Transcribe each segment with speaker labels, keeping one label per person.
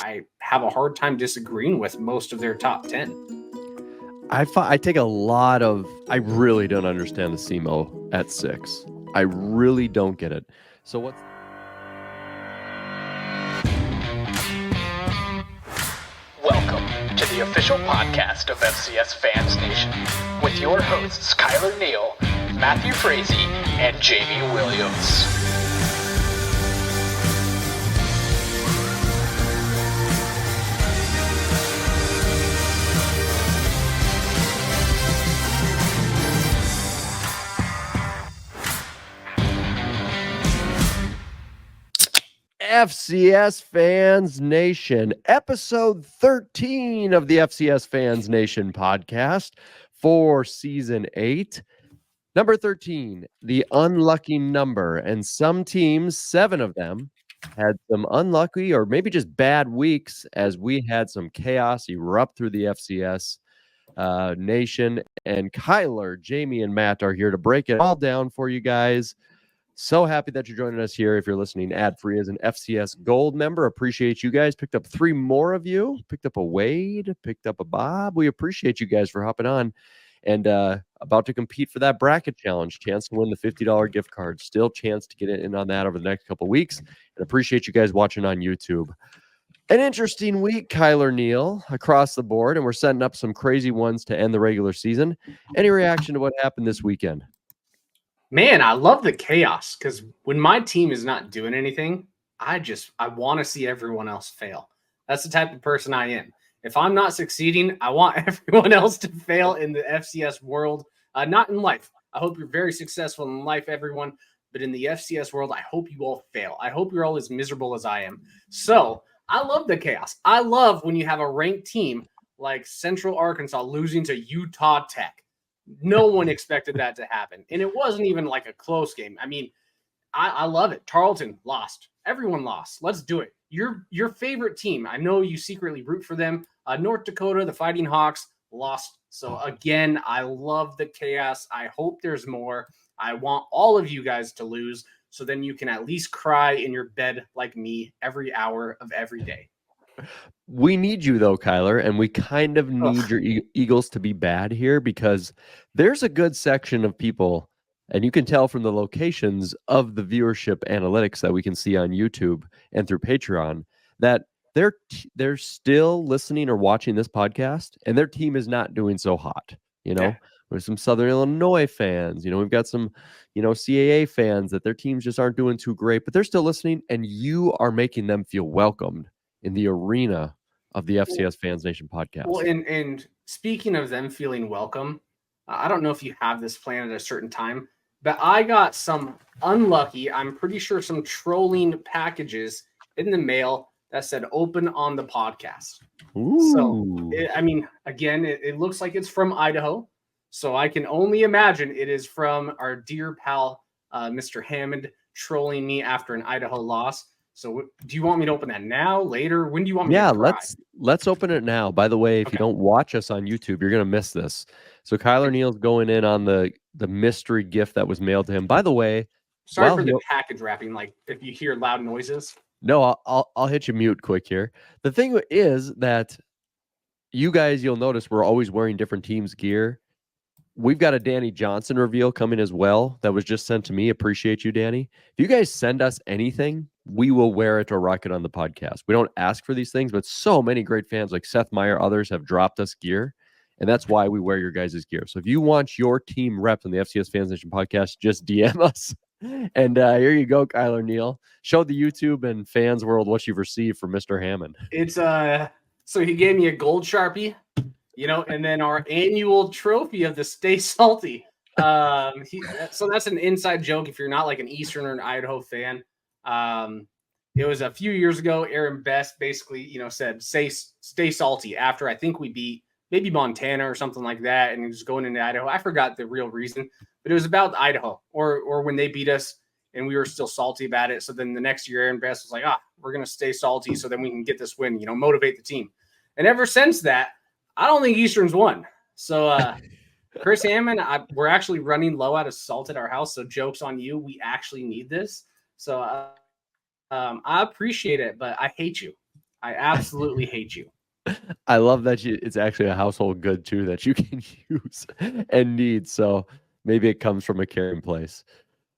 Speaker 1: I have a hard time disagreeing with most of their top 10.
Speaker 2: I really don't understand the SEMO at 6. I really don't get it. So what's...
Speaker 3: Welcome to the official podcast of FCS Fans Nation with your hosts Kyler Neal, Matthew Frazee, and Jamie Williams.
Speaker 2: FCS Fans Nation, episode 13 of the FCS Fans Nation podcast for season 8. Number 13, the unlucky number. And some teams, 7 of them, had some unlucky or maybe just bad weeks as we had some chaos erupt through the FCS Nation. And Kyler, Jamie, and Matt are here to break it all down for you guys. So happy that you're joining us here. If you're listening ad-free as an FCS Gold member, appreciate you guys. Picked up 3 more of you. Picked up a Wade, picked up a Bob. We appreciate you guys for hopping on. And about to compete for that bracket challenge. Chance to win the $50 gift card. Still chance to get in on that over the next couple of weeks. And appreciate you guys watching on YouTube. An interesting week, Kyler Neal, across the board. And we're setting up some crazy ones to end the regular season. Any reaction to what happened this weekend?
Speaker 1: Man, I love the chaos because when my team is not doing anything, I want to see everyone else fail. That's the type of person I am. If I'm not succeeding, I want everyone else to fail in the FCS world, not in life. I hope you're very successful in life, everyone, but in the FCS world, I hope you all fail. I hope you're all as miserable as I am. So I love the chaos. I love when you have a ranked team like Central Arkansas losing to Utah Tech. No one expected that to happen. And it wasn't even like a close game. I mean, I love it. Tarleton lost. Everyone lost. Let's do it. Your favorite team. I know you secretly root for them. North Dakota, the Fighting Hawks, lost. So again, I love the chaos. I hope there's more. I want all of you guys to lose so then you can at least cry in your bed like me every hour of every day.
Speaker 2: We need you, though, Kyler, and we kind of need your Eagles to be bad here because there's a good section of people, and you can tell from the locations of the viewership analytics that we can see on YouTube and through Patreon that they're still listening or watching this podcast, and their team is not doing so hot. You know, there's some Southern Illinois fans. You know, we've got some, CAA fans that their teams just aren't doing too great, but they're still listening, and you are making them feel welcomed in the arena of the FCS Fans Nation podcast.
Speaker 1: Well, and speaking of them feeling welcome, I don't know if you have this planned at a certain time, but I got some unlucky, I'm pretty sure some trolling packages in the mail that said open on the podcast.
Speaker 2: Ooh.
Speaker 1: So, it looks like it's from Idaho. So I can only imagine it is from our dear pal, Mr. Hammond, trolling me after an Idaho loss. So do you want me to open that now, later? When do you want me to try?
Speaker 2: Let's open it now. By the way, if you don't watch us on YouTube, you're going to miss this. So Kyler Neal's going in on the mystery gift that was mailed to him. By the way,
Speaker 1: sorry for the package wrapping, like if you hear loud noises.
Speaker 2: No, I'll hit you mute quick here. The thing is that you guys, you'll notice we're always wearing different teams' gear. We've got a Danny Johnson reveal coming as well that was just sent to me. Appreciate you, Danny. If you guys send us anything, we will wear it or rock it on the podcast. We don't ask for these things, but so many great fans like Seth Meyer, others have dropped us gear, and that's why we wear your guys' gear. So if you want your team repped on the FCS Fans Nation podcast, just DM us. And here you go, Kyler Neal. Show the YouTube and fans world what you've received from Mr. Hammond.
Speaker 1: It's so he gave me a gold Sharpie, and then our annual trophy of the Stay Salty. So that's an inside joke if you're not like an Eastern or an Idaho fan. It was a few years ago. Aaron Best basically, said stay salty after I think we beat maybe Montana or something like that, and he was going into Idaho. I forgot the real reason, but it was about Idaho or when they beat us and we were still salty about it. So then the next year, Aaron Best was like, we're gonna stay salty so then we can get this win, motivate the team. And ever since that, I don't think Eastern's won. So Chris Hammond, we're actually running low out of salt at our house. So joke's on you. We actually need this. So I appreciate it, but I hate you. I absolutely hate you.
Speaker 2: I love that it's actually a household good too that you can use and need. So maybe it comes from a caring place.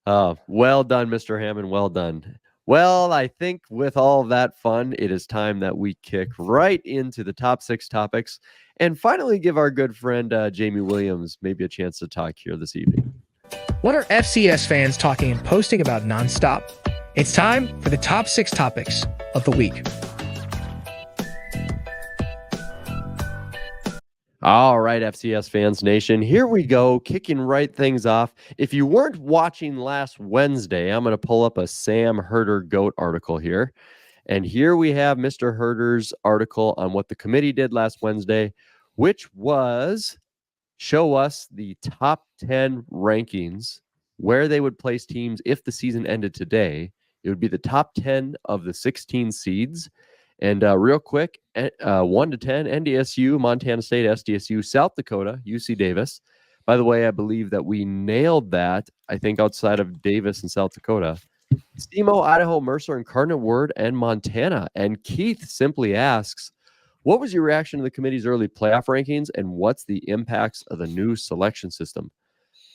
Speaker 2: Well done, Mr. Hammond. Well done. Well, I think with all of that fun, it is time that we kick right into the top 6 topics and finally give our good friend Jamie Williams maybe a chance to talk here this evening.
Speaker 4: What are FCS fans talking and posting about nonstop? It's time for the top 6 topics of the week.
Speaker 2: All right, FCS Fans Nation, here we go, kicking right things off. If you weren't watching last Wednesday, I'm going to pull up a Sam Herder GOAT article here. And here we have Mr. Herder's article on what the committee did last Wednesday, which was show us the top 10 rankings, where they would place teams if the season ended today. It would be the top 10 of the 16 seeds. And real quick, 1 to 10, NDSU, Montana State, SDSU, South Dakota, UC Davis. By the way, I believe that we nailed that, I think, outside of Davis and South Dakota. SEMO, Idaho, Mercer, Incarnate Word, and Montana. And Keith simply asks, what was your reaction to the committee's early playoff rankings, and what's the impacts of the new selection system?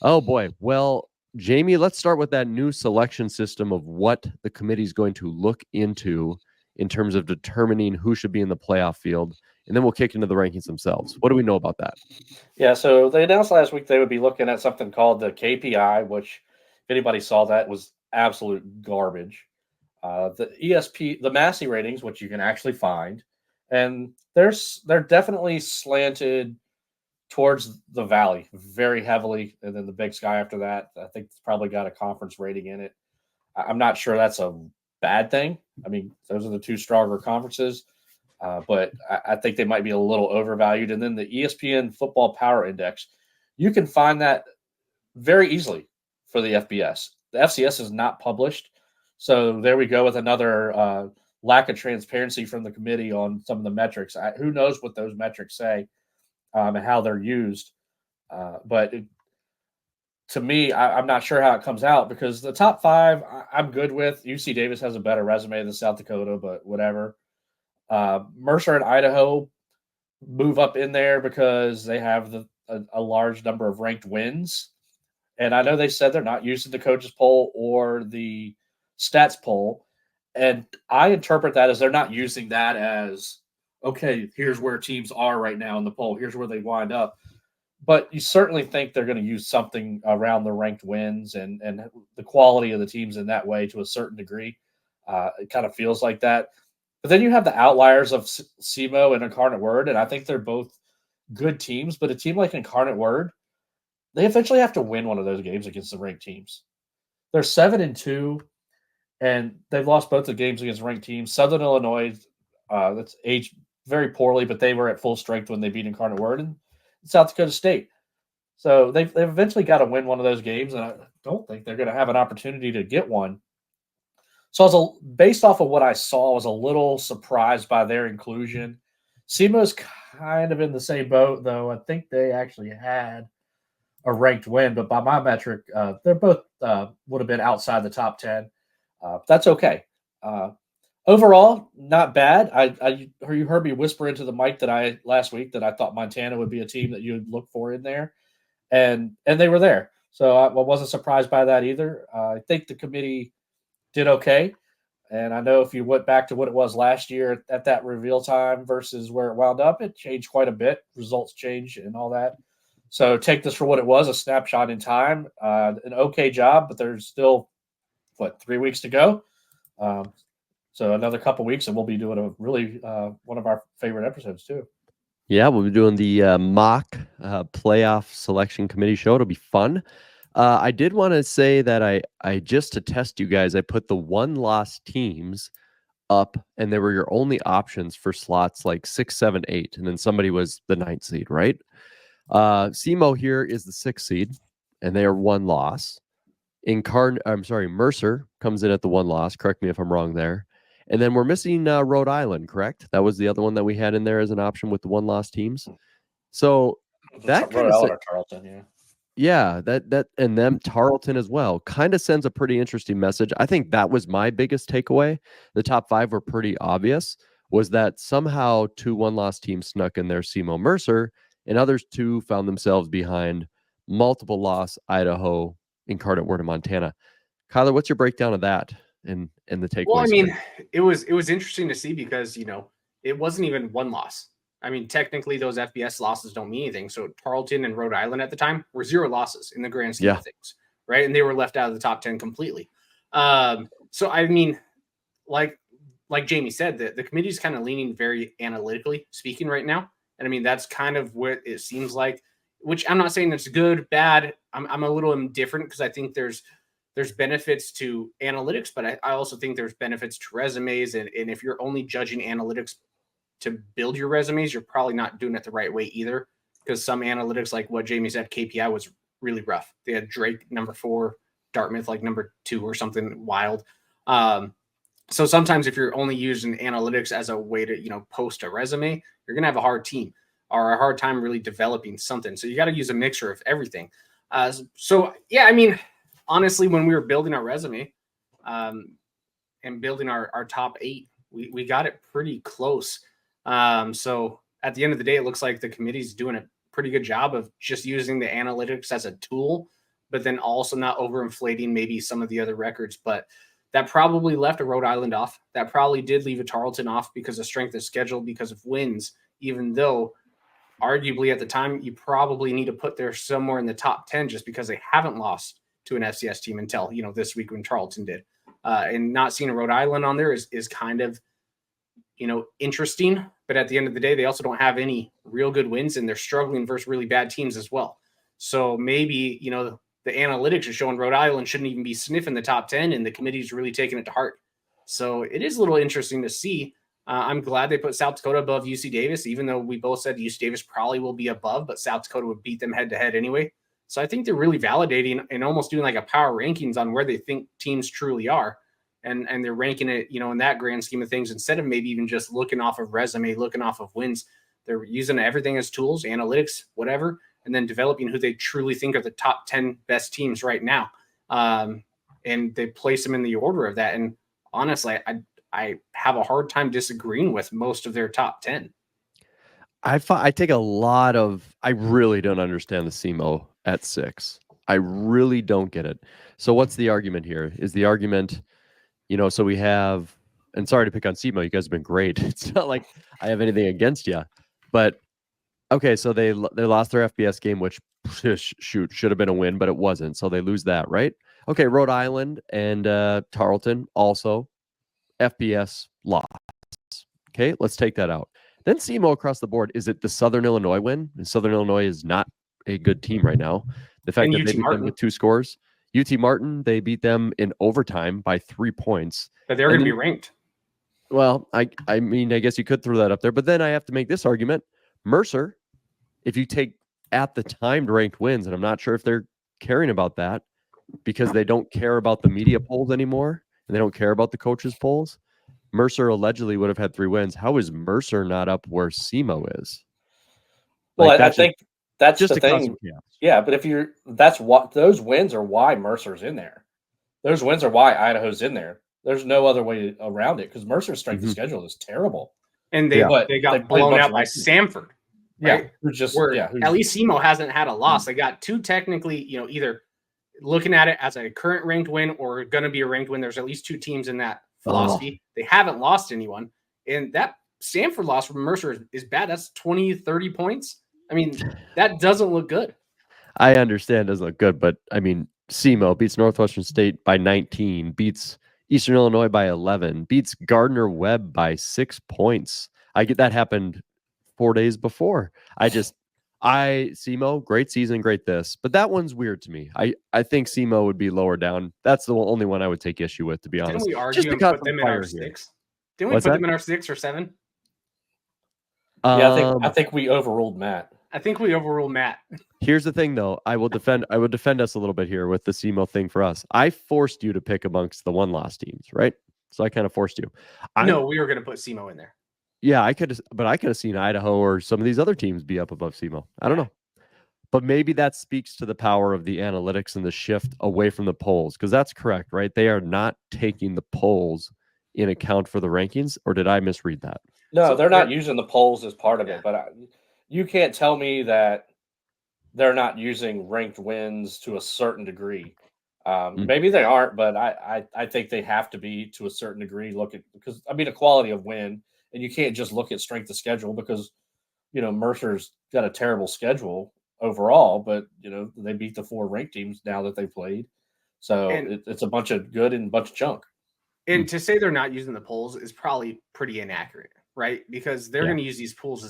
Speaker 2: Oh, boy. Well, Jamie, let's start with that new selection system of what the committee is going to look into in terms of determining who should be in the playoff field, and then we'll kick into the rankings themselves. What do we know about that?
Speaker 5: Yeah, so they announced last week they would be looking at something called the KPI, which, if anybody saw that, was absolute garbage. The ESP, the Massey ratings, which you can actually find, and they're definitely slanted towards the Valley very heavily, and then the Big Sky after that. I think it's probably got a conference rating in it. I'm not sure that's a bad thing. I mean, those are the two stronger conferences, but I think they might be a little overvalued. And then the ESPN Football Power Index, you can find that very easily for the FBS. The FCS is not published, so there we go with another lack of transparency from the committee on some of the metrics. Who knows what those metrics say and how they're used, but to me, I'm not sure how it comes out, because the top 5 I'm good with. UC Davis has a better resume than South Dakota, but whatever. Mercer and Idaho move up in there because they have a large number of ranked wins. And I know they said they're not using the coaches poll or the stats poll. And I interpret that as they're not using that as, okay, here's where teams are right now in the poll. Here's where they wind up. But you certainly think they're going to use something around the ranked wins and the quality of the teams in that way to a certain degree. It kind of feels like that. But then you have the outliers of SEMO and Incarnate Word, and I think they're both good teams. But a team like Incarnate Word, they eventually have to win one of those games against the ranked teams. They're 7-2, and they've lost both the games against ranked teams. Southern Illinois, that's aged very poorly, but they were at full strength when they beat Incarnate Word, and South Dakota State. So they've eventually got to win one of those games, and I don't think they're going to have an opportunity to get one. So based off of what I saw, I was a little surprised by their inclusion. SEMO's kind of in the same boat, though. I think they actually had a ranked win, but by my metric, they're both would have been outside the top 10. That's okay. Overall, not bad. You heard me whisper into the mic last week that I thought Montana would be a team that you would look for in there, and they were there. So I wasn't surprised by that either. I think the committee did okay, and I know if you went back to what it was last year at that reveal time versus where it wound up, it changed quite a bit. Results change and all that. So take this for what it was, a snapshot in time. An okay job, but there's still, 3 weeks to go. So another couple weeks, and we'll be doing a really one of our favorite episodes too.
Speaker 2: Yeah, we'll be doing the mock playoff selection committee show. It'll be fun. I did want to say that I just to test you guys, I put the 1-loss teams up, and they were your only options for slots like 6, 7, 8, and then somebody was the 9th seed, right? SEMO here is the 6th seed, and they are 1 loss. Mercer comes in at the 1 loss. Correct me if I'm wrong there. And then we're missing Rhode Island, correct? That was the other one that we had in there as an option with the 1-loss teams. So that kind of
Speaker 5: Tarleton, yeah.
Speaker 2: Yeah, that and them Tarleton as well kind of sends a pretty interesting message. I think that was my biggest takeaway. The top 5 were pretty obvious. was that somehow 2 one-loss teams snuck in there, SEMO Mercer, and others 2 found themselves behind multiple loss Idaho, Incarnate Word, and Montana. Kyler, what's your breakdown of that and the takeaways?
Speaker 1: Well, I mean, it was interesting to see because, it wasn't even one loss. I mean, technically those FBS losses don't mean anything. So Tarleton and Rhode Island at the time were 0 losses in the grand scheme of things, right? And they were left out of the top 10 completely. So, I mean, like Jamie said, the committee is kind of leaning very analytically speaking right now. And I mean, that's kind of what it seems like, which I'm not saying that's good, bad. I'm a little indifferent because I think there's benefits to analytics, but I also think there's benefits to resumes. And if you're only judging analytics to build your resumes, you're probably not doing it the right way either. Because some analytics, like what Jamie said, KPI was really rough. They had Drake number 4, Dartmouth like number 2 or something wild. So sometimes if you're only using analytics as a way to, post a resume, you're going to have a hard team or a hard time really developing something. So you got to use a mixture of everything. So yeah, I mean, honestly, when we were building our resume and building our top 8, we got it pretty close. So at the end of the day, it looks like the committee's doing a pretty good job of just using the analytics as a tool, but then also not overinflating maybe some of the other records. But that probably left a Rhode Island off. That probably did leave a Tarleton off because of strength of schedule, because of wins, even though arguably at the time you probably need to put there somewhere in the top 10 just because they haven't lost to an FCS team until, this week when Tarleton did. And not seeing a Rhode Island on there is kind of, interesting. But at the end of the day, they also don't have any real good wins, and they're struggling versus really bad teams as well. So maybe, the analytics are showing Rhode Island shouldn't even be sniffing the top 10, and the committee's really taking it to heart. So it is a little interesting to see. I'm glad they put South Dakota above UC Davis, even though we both said UC Davis probably will be above, but South Dakota would beat them head to head anyway. So I think they're really validating and almost doing like a power rankings on where they think teams truly are. And they're ranking it, in that grand scheme of things, instead of maybe even just looking off of resume, looking off of wins. They're using everything as tools, analytics, whatever, and then developing who they truly think are the top 10 best teams right now. And they place them in the order of that. And honestly, I have a hard time disagreeing with most of their top 10.
Speaker 2: I take a lot of, I really don't understand the SEMO at 6. I really don't get it. So what's the argument here? Is the argument, so we have, and sorry to pick on SEMO, you guys have been great. It's not like I have anything against you, but okay, so they lost their FBS game, which should have been a win, but it wasn't. So they lose that, right? Okay, Rhode Island and Tarleton also FBS loss. Okay, let's take that out. Then SEMO across the board. Is it the Southern Illinois win? And Southern Illinois is not a good team right now. The fact that they beat them with 2 scores. UT Martin, they beat them in overtime by 3 points.
Speaker 1: But they're going to be ranked.
Speaker 2: Well, I mean, I guess you could throw that up there, but then I have to make this argument. Mercer, if you take at the time ranked wins, and I'm not sure if they're caring about that because they don't care about the media polls anymore, and they don't care about the coaches' polls. Mercer allegedly would have had 3 wins. How is Mercer not up where SEMO is?
Speaker 5: Well, I think that's
Speaker 2: just
Speaker 5: the thing. Yeah, but that's what those wins are why Mercer's in there. Those wins are why Idaho's in there. There's no other way around it because Mercer's strength of schedule is terrible.
Speaker 1: And they got blown out by Samford. Right?
Speaker 2: Yeah,
Speaker 1: at least SEMO hasn't had a loss. They got 2 technically, either looking at it as a current ranked win or going to be a ranked win. There's at least 2 teams in that philosophy. They haven't lost anyone. And that Samford loss from Mercer is bad. That's 20, 30 points. I mean, that doesn't look good.
Speaker 2: I understand it doesn't look good, but I mean, SEMO beats Northwestern State by 19, beats Eastern Illinois by 11, beats Gardner-Webb by 6 points. That happened 4 days before. SEMO, great season, great this, but that one's weird to me. I think SEMO would be lower down. That's the only one I would take issue with, to be honest.
Speaker 1: Didn't we argue and put them in our 6? Didn't we put them in our 6 or 7?
Speaker 5: Yeah, I think we overruled Matt.
Speaker 1: I think we overruled Matt.
Speaker 2: Here's the thing, though. I will defend us a little bit here with the SEMO thing for us. I forced you to pick amongst the 1-loss teams, right? So I kind of forced you.
Speaker 1: No, we were going to put SEMO in there.
Speaker 2: Yeah, I could have seen Idaho or some of these other teams be up above SEMO. I don't know. But maybe that speaks to the power of the analytics and the shift away from the polls, because that's correct, right? They are not taking the polls in account for the rankings, or did I misread that?
Speaker 5: No,
Speaker 1: So
Speaker 5: they're not using the polls as part of
Speaker 1: Yeah.
Speaker 5: it, but you can't tell me that they're not using ranked wins to a certain degree. Maybe they aren't, but I think they have to be to a certain degree. Because I mean, a quality of win, and you can't just look at strength of schedule because Mercer's got a terrible schedule overall, but they beat the 4 ranked teams now that they played, so
Speaker 1: And
Speaker 5: it's a bunch of good and a bunch of junk.
Speaker 1: And to say they're not using the polls is probably pretty inaccurate, right? Because they're
Speaker 2: Yeah.
Speaker 1: going to use these polls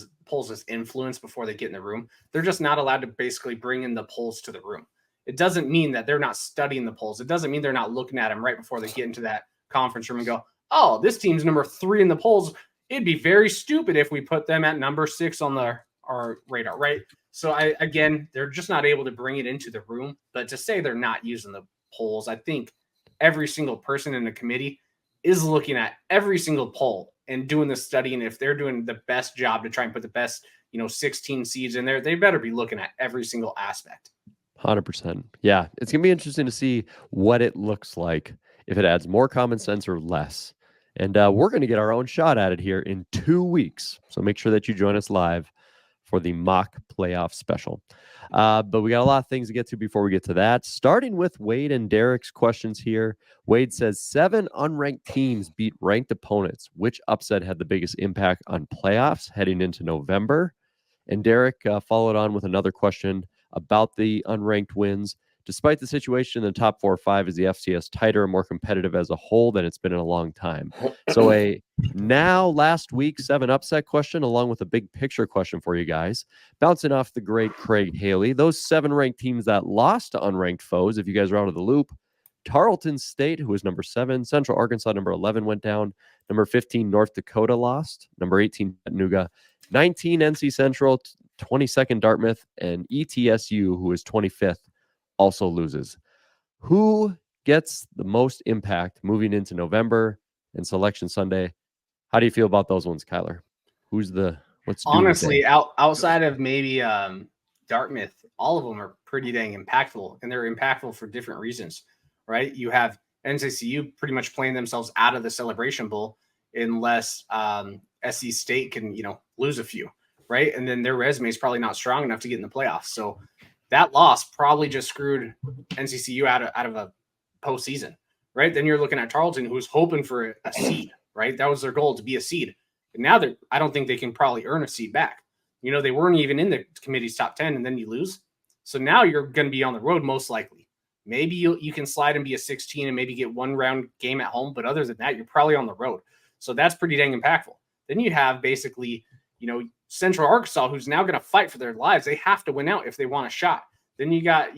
Speaker 1: as influence before they get in the room. They're just not allowed to basically bring in the polls to the room. It doesn't mean that they're not studying the polls. It doesn't mean they're not looking at them right before they get into that conference room and go, oh, this team's number 3 in the polls. It'd be very stupid if we put them at number 6 on our radar, right? So they're just not able to bring it into the room. But to say they're not using the polls, I think every single person in the committee is looking at every single poll and doing the studying. If they're doing the best job to try and put the best, 16 seeds in there, they better be looking at every single aspect.
Speaker 2: 100%. Yeah, it's going to be interesting to see what it looks like, if it adds more common sense or less. And we're going to get our own shot at it here in 2 weeks. So make sure that you join us live for the mock playoff special. But we got a lot of things to get to before we get to that. Starting with Wade and Derek's questions here. Wade says 7 unranked teams beat ranked opponents. Which upset had the biggest impact on playoffs heading into November? And Derek followed on with another question about the unranked wins. Despite the situation in the top 4 or 5, is the FCS tighter and more competitive as a whole than it's been in a long time? So a last week 7 upset question, along with a big picture question for you guys. Bouncing off the great Craig Haley, those 7 ranked teams that lost to unranked foes, if you guys are out of the loop: Tarleton State, who was number 7, Central Arkansas, number 11, went down. Number 15, North Dakota lost. Number 18, Chattanooga. 19, NC Central. 22nd, Dartmouth. And ETSU, who is 25th, also loses. Who gets the most impact moving into November and Selection Sunday? How do you feel about those ones, Kyler? What's
Speaker 1: honestly outside of maybe Dartmouth, all of them are pretty dang impactful, and they're impactful for different reasons, right? You have NCCU pretty much playing themselves out of the Celebration Bowl unless SC State can lose a few, right? And then their resume is probably not strong enough to get in the playoffs. So that loss probably just screwed NCCU out of a postseason, right? Then you're looking at Tarleton, who's hoping for a seed, right? That was their goal, to be a seed. But now I don't think they can probably earn a seed back. They weren't even in the committee's top 10, and then you lose. So now you're going to be on the road most likely. Maybe you can slide and be a 16 and maybe get 1 round game at home. But other than that, you're probably on the road. So that's pretty dang impactful. Then you have basically, Central Arkansas, who's now going to fight for their lives. They have to win out if they want a shot. Then you got,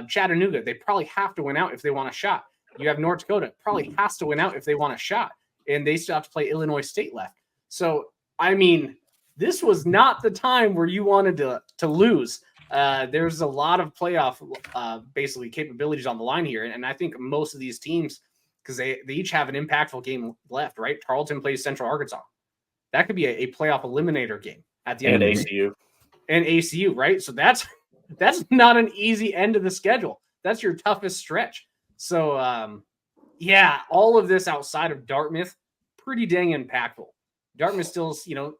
Speaker 1: Chattanooga. They probably have to win out if they want a shot. You have North Dakota, probably has to win out if they want a shot. And they still have to play Illinois State left. So, I mean, this was not the time where you wanted to lose. There's a lot of playoff basically capabilities on the line here. And I think most of these teams, because they each have an impactful game left, right? Tarleton plays Central Arkansas. That could be a playoff eliminator game at the end of the
Speaker 5: ACU.
Speaker 1: And ACU, right? So that's not an easy end of the schedule. That's your toughest stretch. So, all of this outside of Dartmouth, pretty dang impactful. Dartmouth still,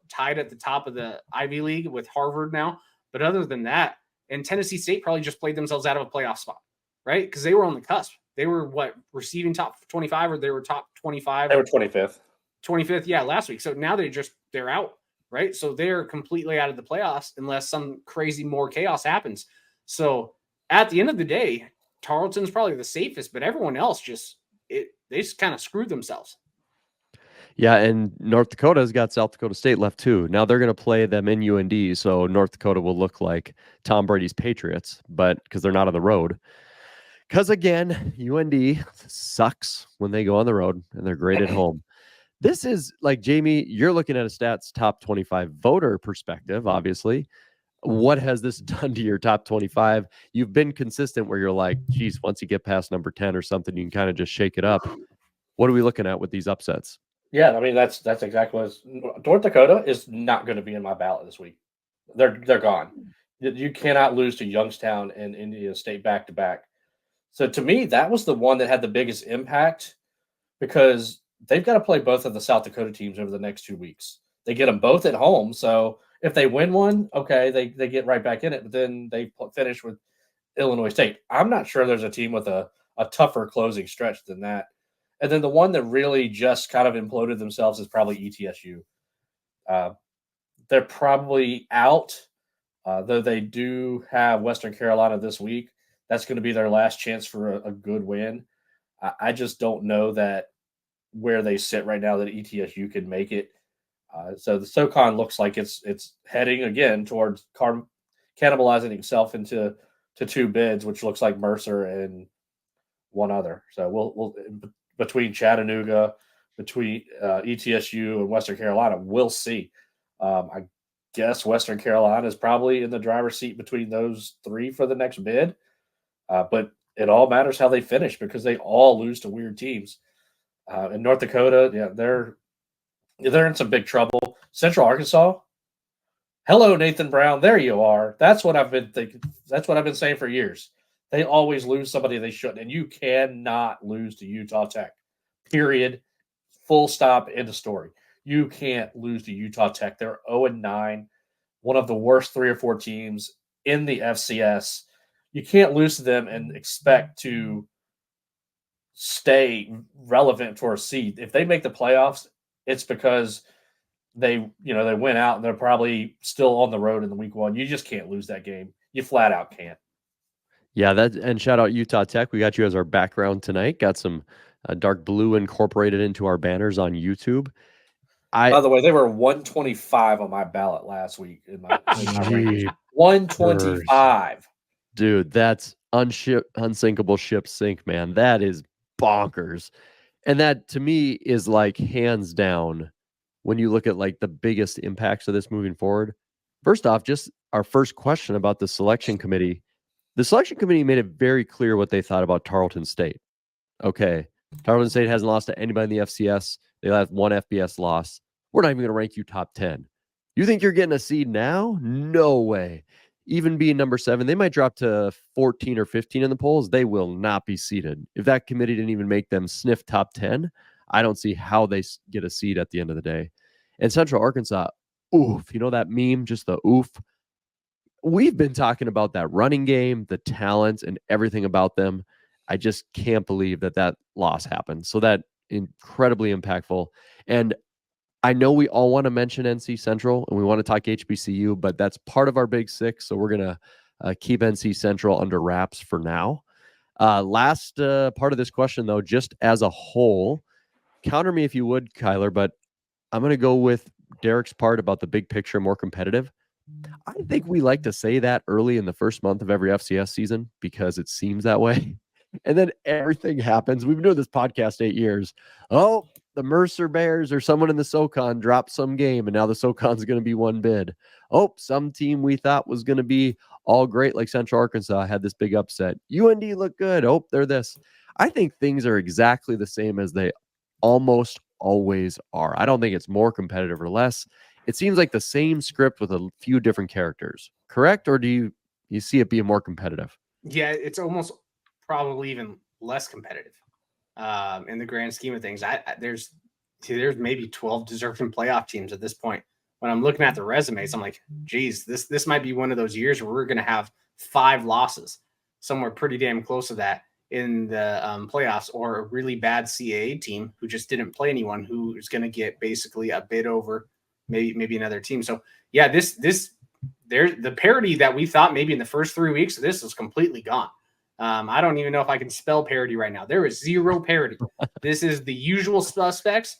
Speaker 1: tied at the top of the Ivy League with Harvard now. But other than that, and Tennessee State probably just played themselves out of a playoff spot, right? Because they were on the cusp. They were receiving top 25, or they were top 25?
Speaker 5: They were 25th.
Speaker 1: 25th, yeah, last week. So now they're out, right? So they're completely out of the playoffs unless some crazy more chaos happens. So at the end of the day, Tarleton's probably the safest, but everyone else they just kind of screwed themselves.
Speaker 2: Yeah, and North Dakota's got South Dakota State left too. Now they're going to play them in UND, so North Dakota will look like Tom Brady's Patriots, but because they're not on the road. Because again, UND sucks when they go on the road, and they're great at home. This is like, Jamie, you're looking at a stats top 25 voter perspective, obviously. What has this done to your top 25? You've been consistent where you're like, geez, once you get past number 10 or something, you can kind of just shake it up. What are we looking at with these upsets?
Speaker 5: Yeah, I mean, that's exactly what North Dakota is not going to be in my ballot this week. They're gone. You cannot lose to Youngstown and Indiana State back-to-back. So to me, that was the one that had the biggest impact, because they've got to play both of the South Dakota teams over the next 2 weeks. They get them both at home. So if they win one, okay, they get right back in it. But then they finish with Illinois State. I'm not sure there's a team with a tougher closing stretch than that. And then the one that really just kind of imploded themselves is probably ETSU. They're probably out, though they do have Western Carolina this week. That's going to be their last chance for a good win. I just don't know that where they sit right now that ETSU could make it. So the SoCon looks like it's heading again towards cannibalizing itself into two bids, which looks like Mercer and one other. So we'll between Chattanooga, between ETSU and Western Carolina, we'll see. I guess Western Carolina is probably in the driver's seat between those three for the next bid. But it all matters how they finish because they all lose to weird teams. In North Dakota, yeah, they're in some big trouble. Central Arkansas. Hello, Nathan Brown. There you are. That's what I've been thinking. That's what I've been saying for years. They always lose somebody they shouldn't, and you cannot lose to Utah Tech. Period. Full stop. End of story. You can't lose to Utah Tech. They're 0-9, one of the worst 3 or 4 teams in the FCS. You can't lose to them and expect to stay relevant for a seed. If they make the playoffs, it's because they went out and they're probably still on the road in the week 1. You just can't lose that game. You flat out can't.
Speaker 2: Yeah, and shout out Utah Tech. We got you as our background tonight. Got some dark blue incorporated into our banners on YouTube.
Speaker 5: By the way, they were 125 on my ballot last week. In my rankings. 125.
Speaker 2: Dude, that's unsinkable ship sink, man. That is bonkers. And that to me is like hands down when you look at like the biggest impacts of this moving forward. First off, just our first question about the selection committee. The selection committee made it very clear what they thought about Tarleton State. Okay, Tarleton State hasn't lost to anybody in the FCS. They have 1 FBS loss. We're not even going to rank you top 10. You think you're getting a seed now? No way. Even being number 7, they might drop to 14 or 15 in the polls. They will not be seeded. If that committee didn't even make them sniff top 10, I don't see how they get a seed at the end of the day. And Central Arkansas, oof. You know that meme, just the oof? We've been talking about that running game, the talent, and everything about them. I just can't believe that loss happened. So that incredibly impactful. And I know we all want to mention NC Central and we want to talk HBCU, but that's part of our Big Six. So we're going to keep NC Central under wraps for now. Last part of this question, though, just as a whole, counter me if you would, Kyler, but I'm going to go with Derek's part about the big picture, more competitive. I think we like to say that early in the first month of every FCS season because it seems that way. And then everything happens. We've been doing this podcast 8 years. Oh, the Mercer Bears or someone in the SoCon dropped some game, and now the SoCon's going to be one bid. Oh, some team we thought was going to be all great, like Central Arkansas, had this big upset. UND looked good. Oh, they're this. I think things are exactly the same as they almost always are. I don't think it's more competitive or less. It seems like the same script with a few different characters. Correct? Or do you see it being more competitive?
Speaker 1: Yeah, it's almost probably even less competitive in the grand scheme of things. There's maybe 12 deserving playoff teams at this point. When I'm looking at the resumes, I'm like, geez, this might be one of those years where we're going to have 5 losses, somewhere pretty damn close to that in the playoffs, or a really bad CAA team who just didn't play anyone who is going to get basically a bid over maybe another team. So yeah, the parity that we thought maybe in the first 3 weeks, this is completely gone. I don't even know if I can spell parity right now. There is 0 parity. This is the usual suspects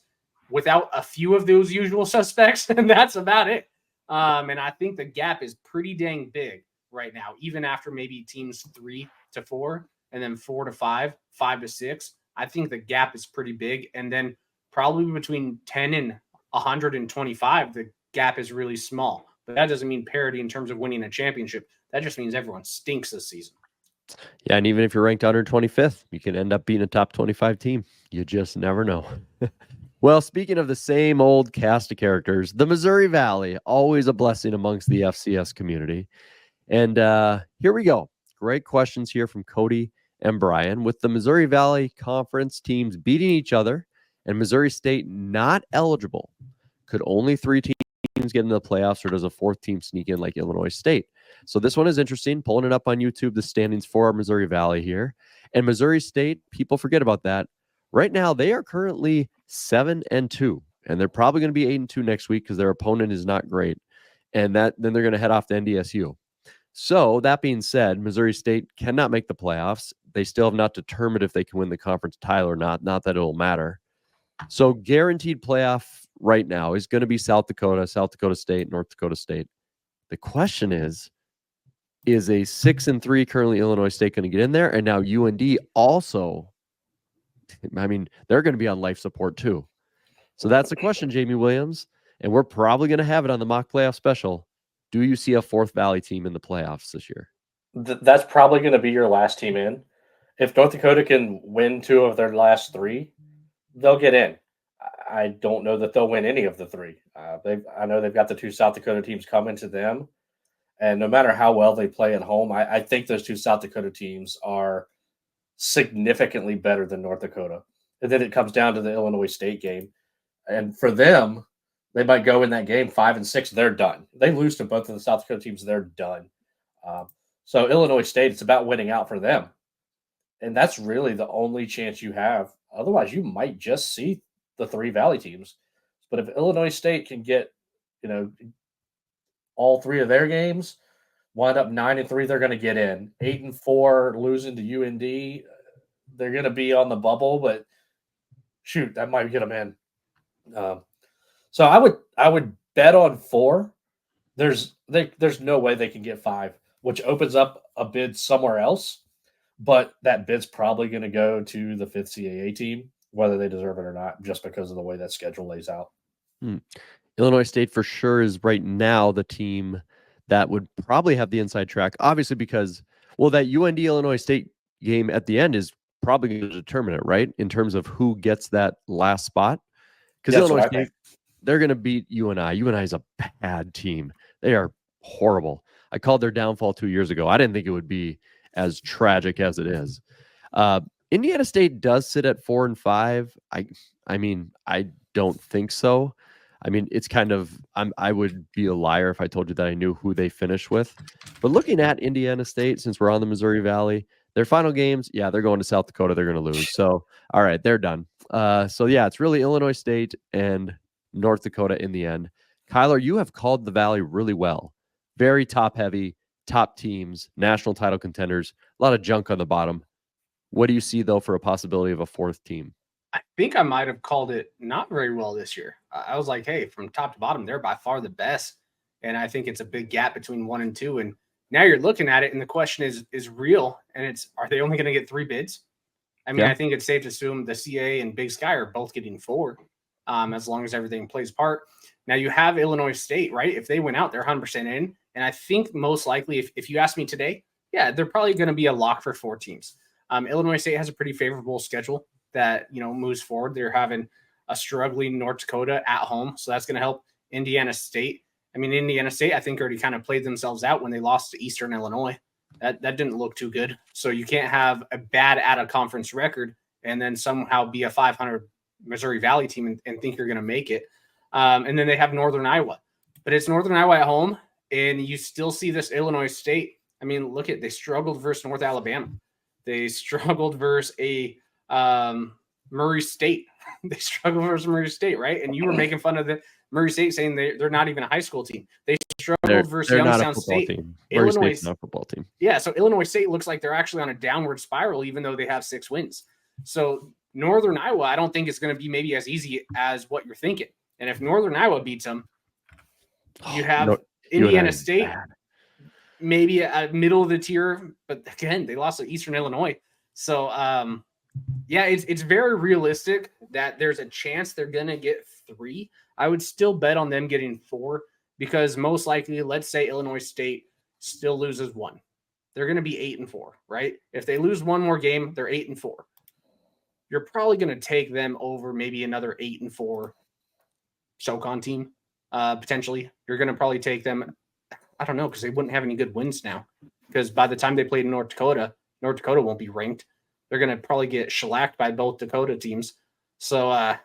Speaker 1: without a few of those usual suspects, and that's about it. And I think the gap is pretty dang big right now, even after maybe teams 3 to 4 and then 4 to 5, 5 to 6. I think the gap is pretty big. And then probably between 10 and 125, the gap is really small. But that doesn't mean parity in terms of winning a championship. That just means everyone stinks this season.
Speaker 2: Yeah, and even if you're ranked 125th, you can end up being a top 25 team. You just never know. Well, speaking of the same old cast of characters, the Missouri Valley, always a blessing amongst the FCS community. And here we go. Great questions here from Cody and Brian. With the Missouri Valley Conference teams beating each other and Missouri State not eligible. Could only 3 teams get into the playoffs, or does a 4th team sneak in like Illinois State? So this one is interesting. Pulling it up on YouTube, the standings for our Missouri Valley here. And Missouri State, people forget about that. Right now, they are currently 7-2, and they're probably going to be 8-2 next week because their opponent is not great. And then they're going to head off to NDSU. So that being said, Missouri State cannot make the playoffs. They still have not determined if they can win the conference title or not. Not that it'll matter. So guaranteed playoff right now is going to be South Dakota State, North Dakota State. The question is a 6-3 currently Illinois State going to get in there? And now UND also, I mean, they're going to be on life support too. So that's the question, Jamie Williams. And we're probably going to have it on the mock playoff special. Do you see a 4th Valley team in the playoffs this year?
Speaker 5: That's probably going to be your last team in. If North Dakota can win 2 of their last 3, they'll get in. I don't know that they'll win any of the 3. I know they've got the 2 South Dakota teams coming to them. And no matter how well they play at home, I think those 2 South Dakota teams are significantly better than North Dakota. And then it comes down to the Illinois State game. And for them, they might go in that game 5-6. They're done. They lose to both of the South Dakota teams. They're done. So Illinois State, it's about winning out for them. And that's really the only chance you have. Otherwise, you might just see the 3 Valley teams. But if Illinois State can get, all 3 of their games, wind up 9-3, they're going to get in. 8-4, losing to UND, they're going to be on the bubble. But shoot, that might get them in. So I would bet on 4. There's no way they can get 5, which opens up a bid somewhere else. But that bid's probably going to go to the 5th CAA team, whether they deserve it or not, just because of the way that schedule lays out.
Speaker 2: Illinois State for sure is right now the team that would probably have the inside track, obviously because, that UND Illinois State game at the end is probably going to determine it, right? In terms of who gets that last spot. Because Illinois State, they're going to beat UNI. UNI is a bad team. They are horrible. I called their downfall 2 years ago. I didn't think it would be as tragic as it is. Indiana State does sit at 4-5. I mean, I don't think so. I mean, it's kind of, I would be a liar if I told you that I knew who they finished with. But looking at Indiana State, since we're on the Missouri Valley, their final games, they're going to South Dakota. They're going to lose. So, all right, they're done. It's really Illinois State and North Dakota in the end. Kyler, you have called the Valley really well. Very top-heavy, top teams, national title contenders, a lot of junk on the bottom. What do you see, though, for a possibility of a 4th team?
Speaker 1: I think I might have called it not very well this year. I was like, hey, from top to bottom, they're by far the best. And I think it's a big gap between 1 and 2. And now you're looking at it, and the question is real. And are they only going to get 3 bids? I mean, I think it's safe to assume the CA and Big Sky are both getting 4, as long as everything plays part. Now you have Illinois State, right? If they went out, they're 100% in. And I think most likely, if you ask me today, they're probably going to be a lock for 4 teams. Illinois State has a pretty favorable schedule that, moves forward. They're having a struggling North Dakota at home. So that's going to help Indiana State. I mean, Indiana State, I think, already kind of played themselves out when they lost to Eastern Illinois. That didn't look too good. So you can't have a bad out-of-conference record and then somehow be a 500 Missouri Valley team and think you're going to make it. And then they have Northern Iowa. But it's Northern Iowa at home, and you still see this Illinois State. I mean, look they struggled versus North Alabama. They struggled versus a Murray State. They struggled versus Murray State, right? And you were making fun of the Murray State, saying they're not even a high school team. They struggled versus Youngstown State.
Speaker 2: Team. Murray State's not a football team.
Speaker 1: Yeah, so Illinois State looks like they're actually on a downward spiral, even though they have 6 wins. So Northern Iowa, I don't think it's going to be maybe as easy as what you're thinking. And if Northern Iowa beats them, you have Indiana State, maybe a middle of the tier. But again, they lost to Eastern Illinois. So, it's very realistic that there's a chance they're going to get 3. I would still bet on them getting 4 because most likely, let's say Illinois State still loses 1. They're going to be 8-4, right? If they lose 1 more game, they're 8-4. You're probably going to take them over maybe another 8-4 SoCon team, potentially. You're going to probably take them, I don't know, because they wouldn't have any good wins now. Because by the time they play North Dakota won't be ranked. They're going to probably get shellacked by both Dakota teams. So,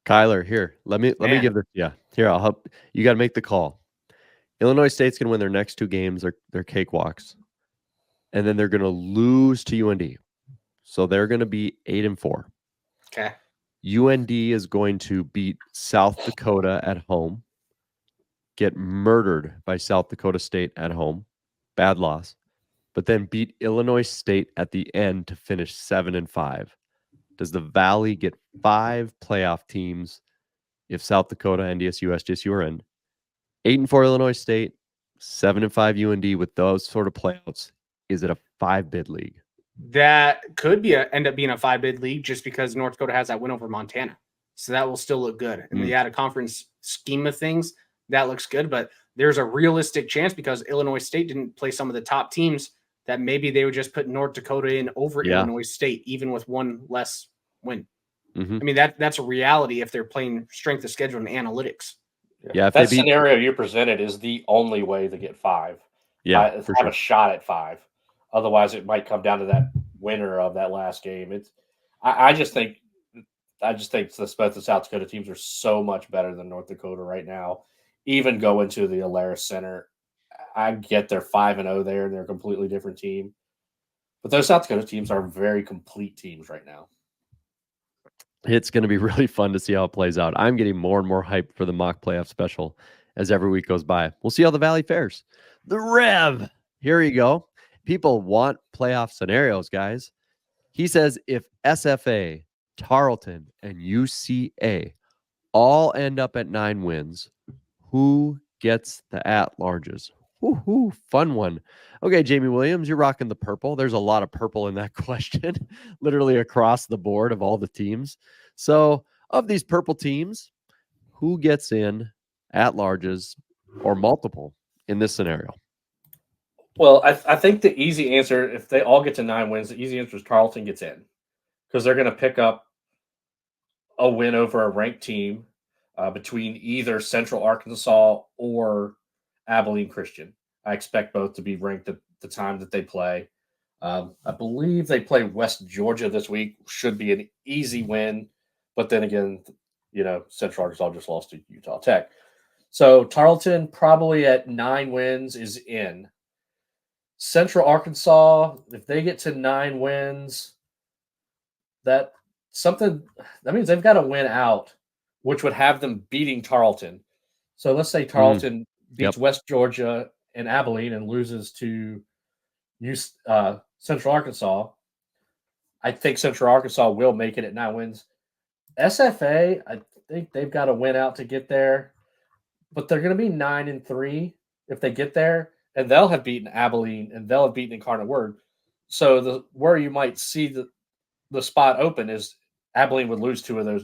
Speaker 2: Kyler, here, let me give this to you. Here, I'll help. You got to make the call. Illinois State's going to win their next 2 games. They're cakewalks. And then they're going to lose to UND. So they're going to be 8-4.
Speaker 1: Okay.
Speaker 2: UND is going to beat South Dakota at home, get murdered by South Dakota State at home, bad loss, but then beat Illinois State at the end to finish 7-5. Does the Valley get 5 playoff teams if South Dakota, NDSU, SJSU are in? 8-4 Illinois State, 7-5 UND with those sort of playouts. Is it a 5-bid league?
Speaker 1: That could end up being a 5-bid league just because North Dakota has that win over Montana. So that will still look good. In the out-of-conference scheme of things, that looks good. But there's a realistic chance because Illinois State didn't play some of the top teams that maybe they would just put North Dakota in over Illinois State, even with one less win.
Speaker 2: Mm-hmm.
Speaker 1: I mean, that's a reality if they're playing strength of schedule and analytics.
Speaker 2: Yeah,
Speaker 5: that scenario you presented is the only way to get 5.
Speaker 2: Yeah,
Speaker 5: have a shot at 5. Otherwise, it might come down to that winner of that last game. I just think both the South Dakota teams are so much better than North Dakota right now. Even going to the Alaris Center, I get they're 5-0 there, and they're a completely different team. But those South Dakota teams are very complete teams right now.
Speaker 2: It's going to be really fun to see how it plays out. I'm getting more and more hyped for the mock playoff special as every week goes by. We'll see how the Valley fares. The Rev. Here you go. People want playoff scenarios, guys. He says if SFA, Tarleton, and UCA all end up at 9 wins, who gets the at-larges? Woo-hoo, fun one. Okay, Jamie Williams, you're rocking the purple. There's a lot of purple in that question, literally across the board of all the teams. So of these purple teams, who gets in at-larges or multiple in this scenario?
Speaker 5: Well, I think the easy answer, if they all get to 9 wins, the easy answer is Tarleton gets in because they're going to pick up a win over a ranked team between either Central Arkansas or Abilene Christian. I expect both to be ranked at the time that they play. I believe they play West Georgia this week. Should be an easy win. But then again, Central Arkansas just lost to Utah Tech. So Tarleton probably at 9 wins is in. Central Arkansas, if they get to 9 wins, that means they've got to win out, which would have them beating Tarleton. So let's say Tarleton beats West Georgia and Abilene and loses to Central Arkansas. I think Central Arkansas will make it at 9 wins. SFA, I think they've got to win out to get there, but they're going to be 9-3 if they get there. And they'll have beaten Abilene, and they'll have beaten Incarnate Word. So where you might see the spot open is Abilene would lose to a